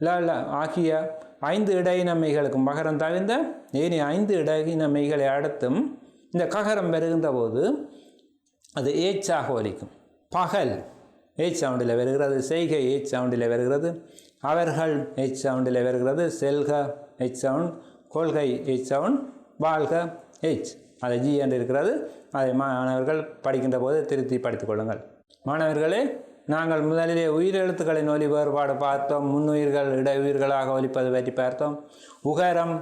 ல ஆகிய 5 இடையினமைகளுக்கும் மகரம் தவிர்ந்த ஏனி 5 இடையினமைகளை அடுத்தும் இந்த ககரம் வருகின்ற போது அது ஏச்சாக ஒலிக்கும். பகல் H சவுண்டில் வருகிறது, செய்கை H சவுண்டில் வருகிறது, அவர்கள் H சவுண்டில் வருகிறது, செல்க H சவுண்ட், கொள்கை H சவுண்ட், வாழ்க H, அது G என்று இருக்கிறது. அதை மாணவர்கள் படிக்கின்ற போது திருத்தி படித்துக் கொள்ளுங்கள். மாணவர்களே, நாங்கள் முதலிலே உயிரெழுத்துக்களின் ஒலி வேறுபாடு பார்த்தோம். முன்னுயிர்கள் இடையுயிர்களாக ஒலிப்பது பற்றி பார்த்தோம். உகரம்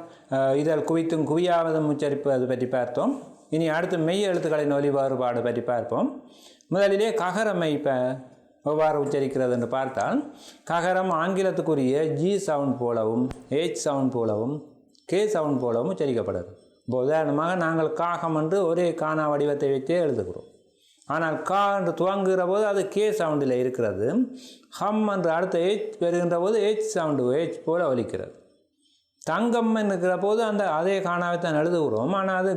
இதழ் குவித்தும் குவியாவதும் உச்சரிப்பது பற்றி பார்த்தோம். இனி அடுத்து மெய் எழுத்துக்களின் ஒலி வேறுபாடு பற்றி பார்ப்போம். முதலிலே ககரமை எவ்வாறு உச்சரிக்கிறது என்று பார்த்தால், ககரம் ஆங்கிலத்துக்குரிய G சவுண்ட் போலவும் H சவுண்ட் போலவும் கே சவுண்ட் போலவும் உச்சரிக்கப்படுது. இப்போ உதாரணமாக நாங்கள் காகம் என்று ஒரே காணா வடிவத்தை வைத்தே எழுதுகிறோம். ஆனால் கா என்று துவங்குகிற போது அது கே சவுண்டில் இருக்கிறது. ஹம் என்று அடுத்த H வருகின்ற போது H சவுண்டு H போல ஒலிக்கிறது. தங்கம் என்கிற போது அந்த அதே காணாவை தான் எழுதுகிறோம், ஆனால் அது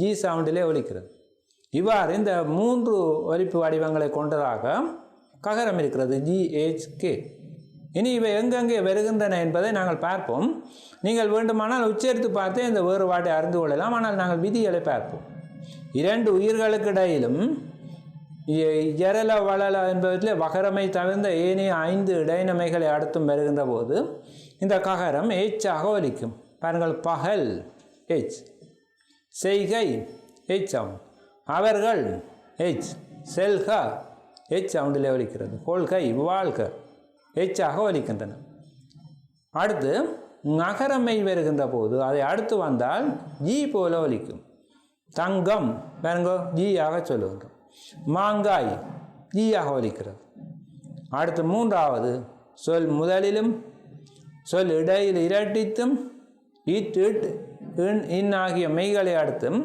G சவுண்டிலே ஒலிக்கிறது. இவ்வாறு இந்த 3 ஒலிப்பு வடிவங்களை கொண்டதாக ககரம் இருக்கிறது, GHK. இனி இவை எங்கெங்கே வருகின்றன என்பதை நாங்கள் பார்ப்போம். நீங்கள் வேண்டுமானால் உச்சரித்து பார்த்து இந்த வேறுபாட்டை அறிந்து கொள்ளலாம். ஆனால் நாங்கள் விதிகளை பார்ப்போம். 2 உயிர்களுக்கு இடையிலும் எரல வளல என்பதில் வகரமை தவிர்ந்த ஏனைய 5 இடையினமைகளை அடுத்தும் வருகின்ற போது இந்த ககரம் H-ஆக ஒலிக்கும். பாருங்கள், பகல் H, செய்கை H சவுண்ட், அவர்கள் H, செல்க H சவுண்டில் ஒலிக்கிறது, கொள்கை வாழ்க H-ஆக ஒலிக்கின்றன. அடுத்து நகரமை வருகின்ற போது அதை அடுத்து வந்தால் G போல ஒலிக்கும். தங்கம் பாருங்க, G-ஆக சொல்லுகின்றோம். மாங்காய் G-ஆக ஒலிக்கிறது. அடுத்து 3வது சொல் முதலிலும் சொல் இடையில் இரட்டித்தும் இட் இன் ஆகிய மெய்களை அடுத்தும்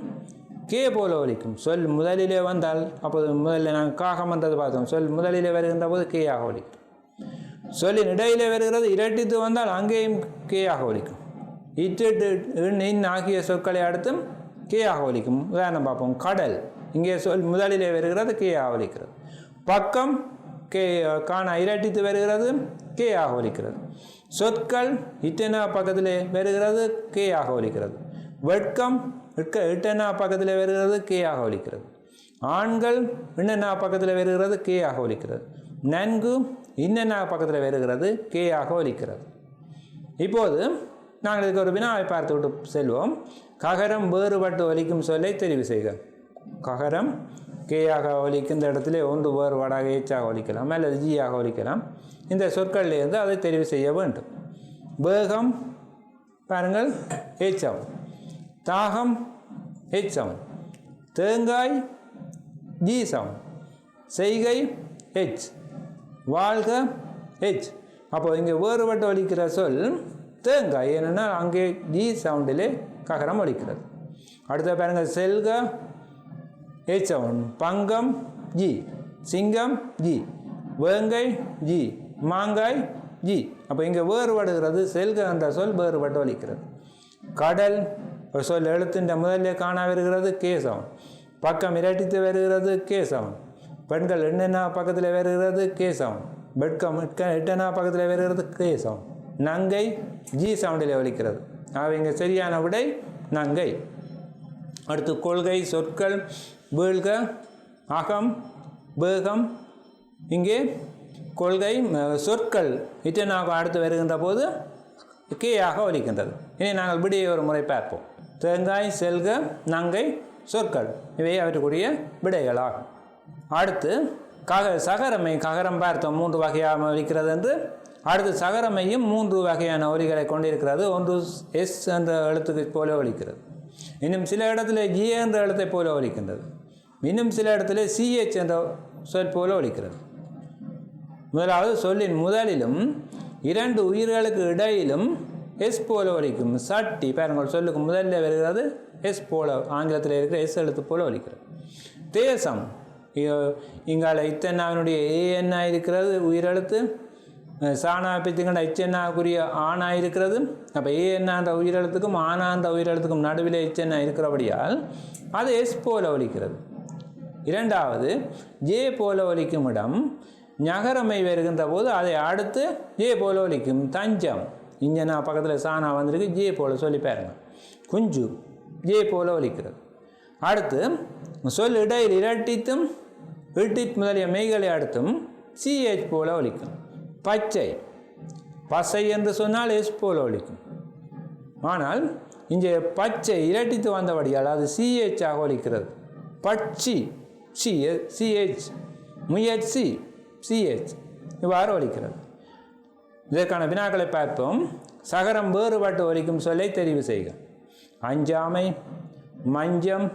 கே போல ஒலிக்கும். சொல் முதலிலே வந்தால் அப்போது முதலில் நாங்கள் காகம் என்றது பார்த்தோம். சொல் முதலிலே வருகின்ற போது கேயாக ஒலிக்கும். சொல்லின் இடையிலே வருகிறது இரட்டித்து வந்தால் அங்கேயும் கேயாக ஒலிக்கும். இட்டு இன் ஆகிய சொற்களை அடுத்தும் கேயாக ஒலிக்கும். உதாரணம் பார்ப்போம். கடல், இங்கே சொல் முதலிலே வருகிறது, கேயாக ஒலிக்கிறது. பக்கம் கே காண இரட்டித்து வருகிறது, கேயாக ஒலிக்கிறது. சொற்கள் இட்டனா பக்கத்திலே வருகிறது, கேயாக ஒலிக்கிறது. வெட்கம் இட்டனா பக்கத்தில் வருகிறது, கேயாக ஒலிக்கிறது. ஆண்கள் இன்னனா பக்கத்தில் வருகிறது, கேயாக ஒலிக்கிறது. நன்கு இன்னனா பக்கத்தில் வருகிறது, கேயாக ஒலிக்கிறது. இப்போது நாங்கள் இதுக்கு ஒரு வினாவை பார்த்து விட்டு செல்வோம். ககரம் வேறுபட்டு ஒலிக்கும் சொல்லை தெரிவு செய்க. ககரம் கேயாக ஒலிக்கின்ற இடத்துல ஒன்று வேறுபாடாக H-ஆக ஒலிக்கலாம் அல்லது G-ஆக ஒலிக்கலாம். இந்த சொற்களிலிருந்து அதை தெரிவு செய்ய வேண்டும். வேகம் பாருங்கள் H சவுண்ட், தாகம் H சவுண்ட், தேங்காய் G சவுண்ட், செய்கை H, வாழ்க H. அப்போ இங்கே வேறுபட்டு ஒலிக்கிற சொல் தேங்காய், ஏன்னா அங்கே G சவுண்டிலே ககரம் ஒலிக்கிறது. அடுத்த பாருங்கள், செல்க H சவுண்ட், பங்கம் G, சிங்கம் G, வேங்கை G, மாங்காய் G. அப்போ இங்கே வேறுபடுகிறது, செல்க என்ற சொல் வேறுபட்டு ஒலிக்கிறது. கடல் சொல் எழுத்தின் முதலில் காண வருகிறது, கே சவுண்ட். பக்கம் இரட்டித்து வருகிறது, கே சவுண்ட். பெண்கள் என்னென்ன பக்கத்தில் வருகிறது, கே சவுண்ட். பெட்கம் எட்டனா பக்கத்தில் வருகிறது, கே சவுண்ட். நங்கை G சவுண்டில் ஒலிக்கிறது. ஆக இங்கே சரியான விடை நங்கை. அடுத்து கொள்கை சொற்கள் வீழ்க, அகம், வேகம். இங்கே கொள்கை சொற்கள் இட்டனாக அடுத்து வருகின்ற போது கேயாக ஒலிக்கின்றது. இனி நாங்கள் விடையை ஒரு முறை பார்ப்போம். தேங்காய், செல்க, நங்கை சொற்கள் இவை அவற்றுக்குரிய விடைகளாகும். அடுத்து சகரமை. ககரம் பார்த்தோம் 3 வகையாக ஒலிக்கிறது என்று. அடுத்து சகரமையும் 3 வகையான ஒலிகளை கொண்டிருக்கிறது. ஒன்று எஸ் என்ற எழுத்துக்கு போல ஒலிக்கிறது. இன்னும் சில இடத்துல ஜி என்ற எழுத்தை போல ஒலிக்கின்றது. இன்னும் சில இடத்துல சிஹெச் என்ற சொல் போல ஒலிக்கிறது. முதலாவது சொல்லின் முதலிலும் 2 உயிர்களுக்கு இடையிலும் எஸ் போல ஒலிக்கும். சட்டி பாருங்கள், சொல்லுக்கு முதலில் வருகிறது எஸ் போல, ஆங்கிலத்தில் இருக்கிற எஸ் எழுத்து போல ஒலிக்கிறது. தேசம், இங்கால இத்தனாவினுடைய ஏஎன்னா இருக்கிறது உயிரெழுத்து. சாணா பித்திங்கண்ட இச்சென்னாக்குரிய ஆனா இருக்கிறது. அப்போ ஏஎன்னான்ற உயிரெழுத்துக்கும் ஆனான்ற உயிரெழுத்துக்கும் நடுவில் இச்சென்னா இருக்கிறபடியால் அது எஸ் போல ஒலிக்கிறது. இரண்டாவது ஜே போல ஒலிக்கும் இடம் நகரமை வருகின்ற போது அதை அடுத்து ஜே போல ஒலிக்கும். தஞ்சம், இஞ்சனா பக்கத்தில் சாணா வந்திருக்கு, ஜே போல சொல்லி பாருங்க. குஞ்சு ஜே போல ஒலிக்கிறது. அடுத்து சொல் இடையில் இரட்டித்தும் இட்டித் முதலிய மெய்களை அடுத்தும் சிஹெச் போல ஒலிக்கும். பச்சை, பசை என்று சொன்னால் எஸ் போல ஒலிக்கும். ஆனால் இங்கே பச்சை இரட்டித்து வந்தபடியால் அது சிஹெச்சாக ஒலிக்கிறது. பட்சி சிஹெச், முயற்சி சிஹெச் இவ்வாறு ஒலிக்கிறது. இதற்கான வினாக்களை பார்ப்போம். சகரம் வேறுபட்டு ஒலிக்கும் சொல்லை தெரிவு செய்க. அஞ்சாமை, மஞ்சம்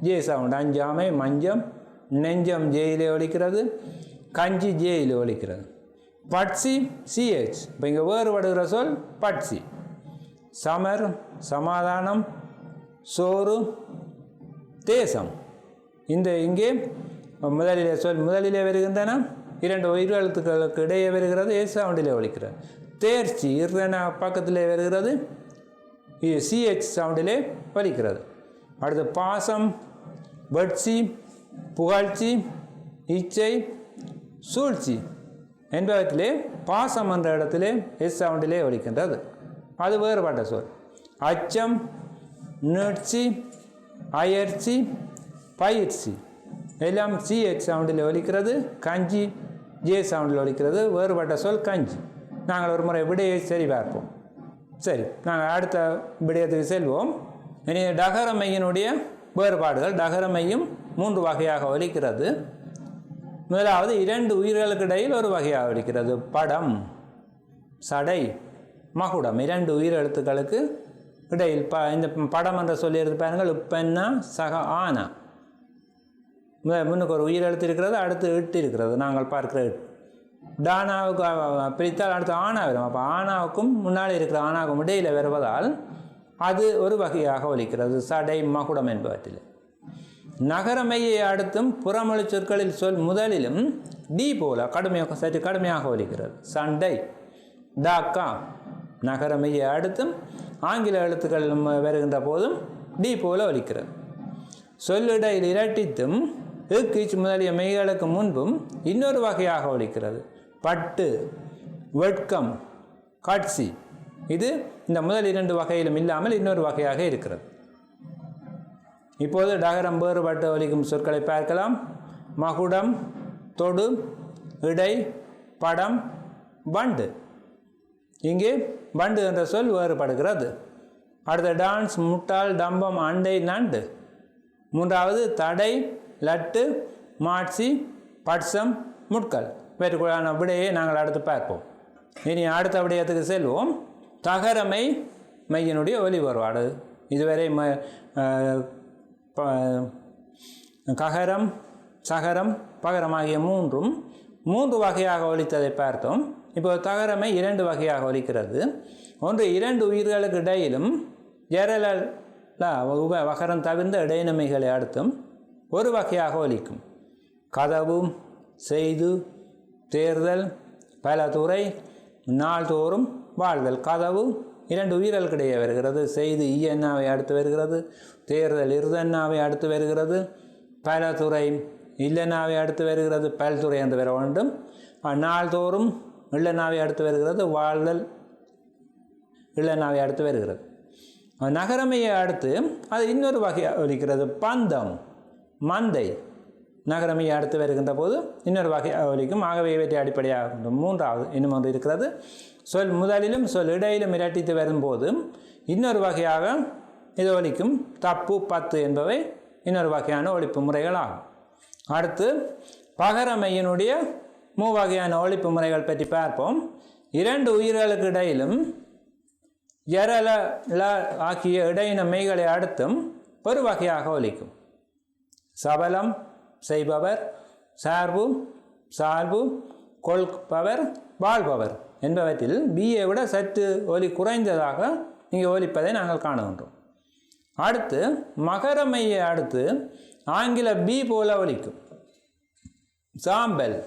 ஜே சவுண்ட். அஞ்சாமை, மஞ்சம். நெஞ்சம் ஜேயிலே ஒலிக்கிறது. கஞ்சி ஜேயிலே ஒலிக்கிறது. பட்சி சிஹெச். இப்போ இங்கே வேறுபடுகிற சொல் பட்சி. சமர், சமாதானம். சோறு, தேசம். இங்கே முதலிலே வருகின்றன. 2 உயிரெழுத்துக்களுக்கு இடையே வருகிறது, ஏ சவுண்டிலே ஒலிக்கிறது. தேர்ச்சி இருன பக்கத்திலே வருகிறது, சிஹெச் சவுண்டிலே ஒலிக்கிறது. அடுத்து பாசம், வெட்சி, புகழ்ச்சி, இச்சை, சூழ்ச்சி என்பவற்றிலே பாசம் என்ற இடத்திலே எஸ் சவுண்டிலே ஒலிக்கின்றது. அது வேறுபட்ட சொல். அச்சம், நீட்சி, அயற்சி, பயிற்சி எல்லாம் சிஹெச் சவுண்டில் ஒலிக்கிறது. கஞ்சி ஜே சவுண்டில் ஒலிக்கிறது. வேறுபட்ட சொல் கஞ்சி. நாங்கள் ஒரு முறை விடையை சரி பார்ப்போம். சரி, நாங்கள் அடுத்த விடயத்துக்கு செல்வோம். இனி டகரமையினுடைய வேறுபாடுகள். டகரமையும் 3 வகையாக ஒலிக்கிறது. முதலாவது 2 உயிர்களுக்கு இடையில் ஒரு வகையாக ஒலிக்கிறது. படம், சடை, மகுடம் 2 உயிரெழுத்துக்களுக்கு இடையில் இந்த படம் என்ற சொல்லியிருந்து பாருங்கள். உப்பென்னா சக ஆனா. முன்னுக்கு ஒரு உயிரெழுத்து இருக்கிறது, அடுத்து இட்டு இருக்கிறது. நாங்கள் பார்க்கிற டானாவுக்கு பிரித்தால் அடுத்து ஆனா வரும். அப்போ ஆனாவுக்கும் முன்னால் இருக்கிற ஆனாவுக்கும் இடையில் வருவதால் அது ஒரு வகையாக ஒலிக்கிறது. சடை, மகுடம் என்பவற்றில். நகரமையை அடுத்தும் புறமொழி சொற்களில் சொல் முதலிலும் டி போல சற்று கடுமையாக ஒலிக்கிறது. சண்டை, டாக்கா. நகரமையை அடுத்தும் ஆங்கில எழுத்துக்கள் வருகின்ற போதும் டி போல ஒலிக்கிறது. சொல்லிடையில் இரட்டித்தும் இக்கீச் முதலிய மெய்களுக்கு முன்பும் இன்னொரு வகையாக ஒலிக்கிறது. பட்டு, வெட்கம், காட்சி. இது இந்த முதல் 2 வகையிலும் இல்லாமல் இன்னொரு வகையாக இருக்கிறது. இப்போது டகரம் வேறுபட்டு ஒலிக்கும் சொற்களை பார்க்கலாம். மகுடம், தொடு, இடை, படம், பண்டு. இங்கே பண்டு என்ற சொல் வேறுபடுகிறது. அடுத்த டான்ஸ், முட்டாள், டம்பம், அண்டை, நண்டு. மூன்றாவது தடை, லட்டு, மாட்சி, பட்சம், முட்கள். இவற்றுக்குள்ளான விடையை நாங்கள் அடுத்து பார்ப்போம். இனி அடுத்த விடயத்துக்கு செல்வோம். தகரமை மையினுடைய ஒலி வேறுபாடு. இதுவரை ககரம், சகரம், பகரம் ஆகிய 3 வகையாக ஒலித்ததை பார்த்தோம். இப்போ தகரமை 2 வகையாக ஒலிக்கிறது. ஒன்று 2 உயிர்களுக்கு இடையிலும் வகரம் தவிர்ந்த இடையினமைகளை அடுத்தும் ஒரு வகையாக ஒலிக்கும். கதவு, செய்து, தேர்தல், பலதுறை, நாள்தோறும் வாழ்தல். கதவு 2 உயிர்களுக்கு இடையே வருகிறது. செய்து ஈயன்னாவை அடுத்து வருகிறது. தேர்தல் இருதன்னாவை அடுத்து வருகிறது. பலதுறை இல்லனாவை அடுத்து வருகிறது. பல்துறை என்று வர வேண்டும். நாள்தோறும் இல்லனாவை அடுத்து வருகிறது. வாழ்தல் இல்லனாவை அடுத்து வருகிறது. நகரமையை அடுத்து அது இன்னொரு வகையாக ஒலிக்கிறது. பந்தம், மந்தை, நகரமையை அடுத்து வருகின்ற போது இன்னொரு வகையாக ஒலிக்கும். ஆகவே இவற்றை அடிப்படையாக மூன்றாவது இன்னும் ஒன்று இருக்கிறது. சொல் முதலிலும் சொல் இடையிலும் இரட்டித்து வரும்போது இன்னொரு வகையாக இது ஒலிக்கும். தப்பு பத்து என்பவை இன்னொரு வகையான ஒலிப்பு முறைகள் ஆகும். அடுத்து பகரமையினுடைய மூவகையான ஒலிப்பு முறைகள் பற்றி பார்ப்போம். இரண்டு உயிர்களுக்கு இடையிலும் எரல ல ஆகிய இடையின மெய்களை அடுத்தும் ஒரு வகையாக ஒலிக்கும். சபலம், செய்பவர், சார்பு, சால்பு, கொள்பவர், வாழ்பவர் என்பவற்றில் பியை விட சற்று ஒலி குறைந்ததாக இங்கே ஒலிப்பதை நாங்கள் காணுகின்றோம். அடுத்து மகரமையை அடுத்து ஆங்கில பி போல ஒலிக்கும். சாம்பல்,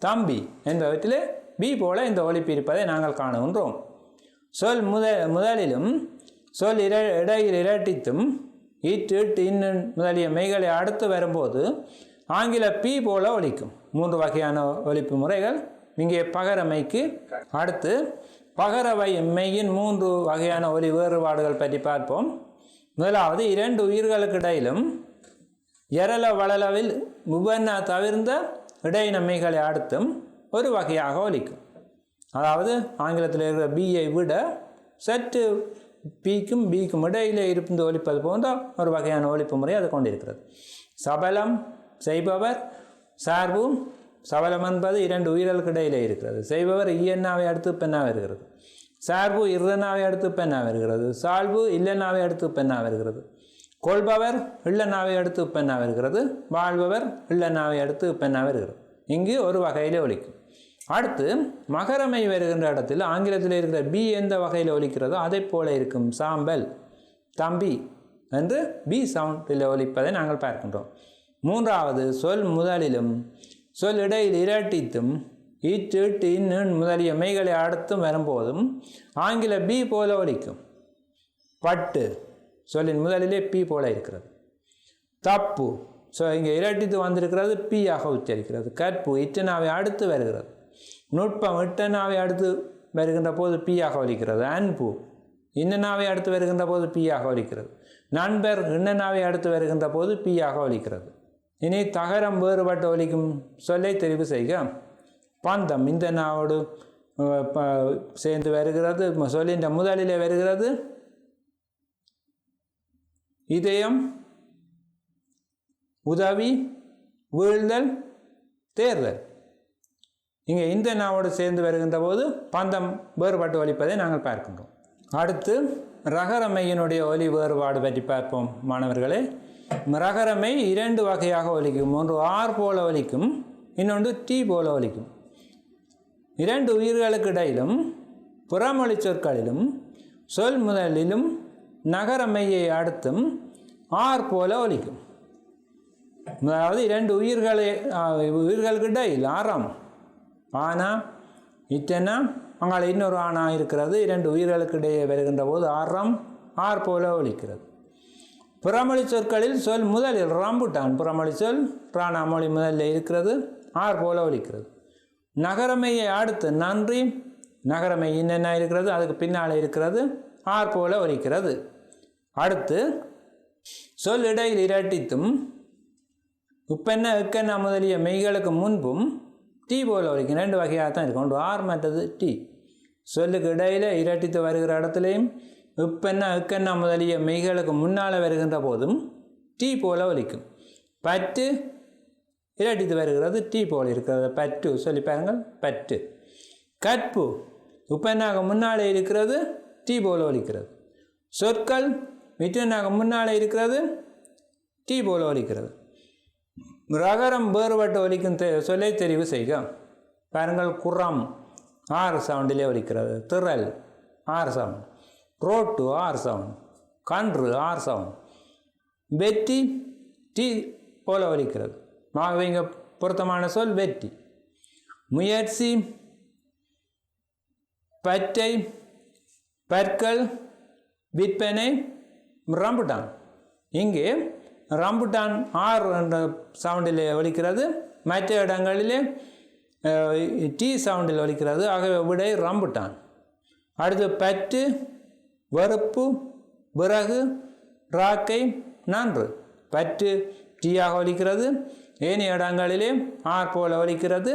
தம்பி என்பவற்றிலே பி போல இந்த ஒலிப்பு இருப்பதை நாங்கள் காணுகின்றோம். சொல் முதலிலும் சொல் இடையில் இரட்டித்தும் இட்டு இட்டு இன்னும் முதலிய மெய்களை அடுத்து வரும்போது ஆங்கில பி போல ஒலிக்கும். மூன்று வகையான ஒலிப்பு முறைகள் இங்கே பகரமைக்கு. அடுத்து பகரவை மெய்யின் மூன்று வகையான ஒலி வேறுபாடுகள் பற்றி பார்ப்போம். முதலாவது இரண்டு உயிர்களுக்கு இடையிலும் எரள வளளவில் உபன்னா தவிர்ந்த இடையின மெய்களை அடுத்தும் ஒரு வகையாக ஒலிக்கும். அதாவது ஆங்கிலத்தில் இருக்கிற பியை விட சற்று பிக்கும் பிக்கும் இடையிலே இருந்து ஒலிப்பது போன்ற ஒரு வகையான ஒலிப்பு முறை அது கொண்டிருக்கிறது. சபலம், செய்பவர், சார்பு. சபலம் என்பது இரண்டு உயிர்களுக்கு இடையிலே இருக்கிறது. செய்பவர் இயன்னாவை அடுத்து பெண்ணாக வருகிறது. சார்பு இர்ரனாவை அடுத்து பெண்ணாக வருகிறது. சால்பு இல்லனாவை அடுத்து பெண்ணாக வருகிறது. கொள்பவர் இல்லனாவை அடுத்து பெண்ணாக வருகிறது. வாழ்பவர் இல்லனாவை அடுத்து பெண்ணாக வருகிறது. இங்கு ஒரு வகையிலே ஒலிக்கும். அடுத்து மகரமை வருகின்ற இடத்தில் ஆங்கிலத்தில் இருக்கிற பி எந்த வகையில் ஒலிக்கிறதோ அதை போல இருக்கும். சாம்பல், தம்பி என்று பி சவுண்டில் ஒலிப்பதை நாங்கள் பார்க்கின்றோம். மூன்றாவது சொல் முதலிலும் சொல் இடையில் இரட்டித்தும் இட்டு இட்டு இன்னும் முதலிய மெய்களை அடுத்தும் வரும்போதும் ஆங்கில பி போல ஒலிக்கும். பட்டு சொல்லின் முதலிலே பி போல இருக்கிறது. தப்பு இங்கே இரட்டித்து வந்திருக்கிறது பி ஆக உச்சரிக்கிறது. கற்பு இட்டனாவை அடுத்து வருகிறது. நுட்பம் இட்டனாவை அடுத்து வருகின்ற போது பி ஆக ஒலிக்கிறது. அன்பு இன்னனாவை அடுத்து வருகின்ற போது பி ஆக ஒலிக்கிறது. நண்பர் இன்னனாவை அடுத்து வருகின்ற போது பி ஆக ஒலிக்கிறது. இனி தகரம் வேறுபட்டு ஒலிக்கும் சொல்லை தெரிவு செய்க. பந்தம் இந்த நாவோடு சேர்ந்து வருகிறது. சொல்லின்ற முதலிலே வருகிறது. இதயம், உதவி, வீழ்தல், தேர்தல். இங்கே இந்த நாவோடு சேர்ந்து வருகின்ற போது பந்தம் வேறுபட்டு ஒலிப்பதை நாங்கள் பார்க்கின்றோம். அடுத்து ரகரமையினுடைய ஒலி வேறுபாடு பற்றி பார்ப்போம் மாணவர்களே. ரகரமை இரண்டு வகையாக ஒலிக்கும். ஒன்று ஆர் போல ஒலிக்கும், இன்னொன்று டி போல ஒலிக்கும். இரண்டு உயிர்களுக்கு இடையிலும் புறமொழி சொற்களிலும் சொல் முதலிலும் நகரமையை அடுத்தும் ஆர் போல ஒலிக்கும். அதாவது இரண்டு உயிர்களுக்கு இடையில் ஆறாம் ஆனா இட்டனா அங்கே இன்னொரு ஆணா இருக்கிறது. இரண்டு உயிர்களுக்கு இடையே வருகின்ற போது ஆறாம் ஆர் போல ஒலிக்கிறது. புறமொழி சொற்களில் சொல் முதலில் ராம்புட்டான் புறமொழி சொல் ராணா மொழி முதலில் இருக்கிறது. ஆர் போல ஒலிக்கிறது. நகரமையை அடுத்து நன்றி நகரமை என்னென்ன இருக்கிறது அதுக்கு பின்னால் இருக்கிறது. ஆர் போல ஒலிக்கிறது. அடுத்து சொல் இடையில் இரட்டித்தும் உப்பென்ன எக்கென்ன முதலிய மெய்களுக்கு முன்பும் டி போல ஒலிக்கும். ரெண்டு வகையாக தான் இருக்கும். ஒன்று ஆர் மற்றது டி. சொல்லுக்கு இடையில் இரட்டித்து வருகிற இடத்துலையும் உப்பென்ன எக்கென்ன முதலிய மெய்களுக்கு முன்னால் வருகின்ற போதும் டி போல ஒலிக்கும். பற்று இரட்டித்து வருகிறது டி போல் இருக்கிறது. பற்று சொல்லி பாருங்கள். பற்று. கற்பு உப்பென்னாக முன்னாலே இருக்கிறது டி போல ஒலிக்கிறது. சொற்கள் மிட்டனாக முன்னாலே இருக்கிறது டி போல ஒலிக்கிறது. ரகரம் வேறுபட்டு ஒலிக்கும் சொல்லை தெரிவு செய்க. பாருங்கள். குரம் ஆர் சவுண்டிலே ஒலிக்கிறது. திரள் R sound. Road R sound. கன்று ஆர் சவுண்ட். வெற்றி டி போல ஒலிக்கிறது. ஆகவே இங்கே பொருத்தமான சொல் வெற்றி. முயற்சி, பற்றை, பற்கள், விற்பனை, ரம்புட்டான். இங்கே ரம்புட்டான் ஆர் என்ற சவுண்டில் ஒலிக்கிறது. மற்ற இடங்களிலே டி சவுண்டில் ஒலிக்கிறது. ஆகவே விடை ரம்புட்டான். அடுத்து பற்று, வெறுப்பு, விறகு, ராக்கை, நன்று. பற்று டீயாக ஒலிக்கிறது. ஏனைய இடங்களிலே ஆர் போல ஒலிக்கிறது.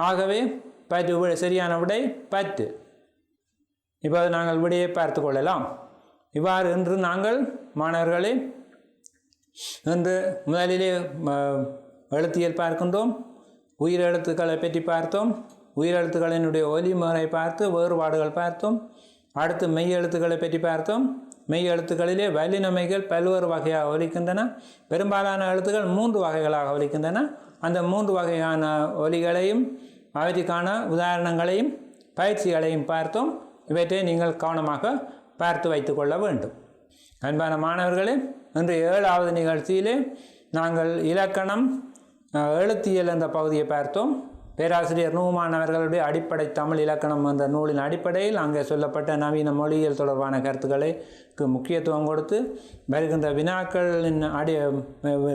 ஆகவே பற்று சரியான விடை பற்று. இப்போது நாங்கள் விடையை பார்த்து கொள்ளலாம். இவ்வாறு இன்று நாங்கள் மாணவர்களே இன்று முதலிலே எழுத்தியல் பார்க்கின்றோம். உயிரெழுத்துக்களை பற்றி பார்த்தோம். உயிரெழுத்துக்களினுடைய ஒலி முறை பார்த்து வேறுபாடுகள் பார்த்தோம். அடுத்து மெய் எழுத்துக்களை பற்றி பார்த்தோம். மெய் எழுத்துக்களிலே வல்லினமைகள் பல்வேறு வகையாக ஒலிக்கின்றன. பெரும்பாலான எழுத்துக்கள் 3 வகைகளாக ஒலிக்கின்றன. அந்த 3 வகையான ஒலிகளையும் அவற்றுக்கான உதாரணங்களையும் பயிற்சிகளையும் பார்த்தோம். இவற்றை நீங்கள் கவனமாக பார்த்து வைத்து கொள்ள வேண்டும். அன்பான மாணவர்களே, இன்று 7வது நிகழ்ச்சியிலே நாங்கள் இலக்கணம் எழுத்தியல் என்ற பகுதியை பார்த்தோம். பேராசிரியர் நூமான் அவர்களுடைய அடிப்படை தமிழ் இலக்கணம் என்ற நூலின் அடிப்படையில் அங்கே சொல்லப்பட்ட நவீன மொழியியல் தொடர்பான கருத்துக்களுக்கு முக்கியத்துவம் கொடுத்து வருகின்ற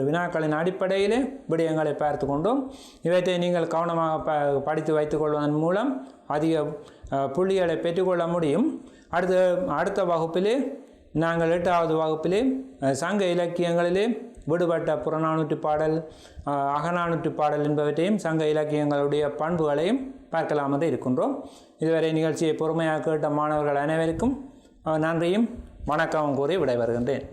வினாக்களின் அடிப்படையிலே விடயங்களை பார்த்து கொண்டோம். இவற்றை நீங்கள் கவனமாக படித்து வைத்துக் கொள்வதன் மூலம் அதிக புள்ளிகளை பெற்றுக்கொள்ள முடியும். அடுத்த வகுப்பிலே நாங்கள் 8வது வகுப்பிலே சங்க இலக்கியங்களிலே விடுபட்ட புறநானூற்று பாடல், அகநானூற்று பாடல் என்பவற்றையும் சங்க இலக்கியங்களுடைய பண்புகளையும் பார்க்கலாம் என்று இருக்கின்றோம். இதுவரை நிகழ்ச்சியை பொறுமையாக கேட்ட மாணவர்கள் அனைவருக்கும் நன்றியும் வணக்கமும் கூறி விடைபெறுகின்றேன்.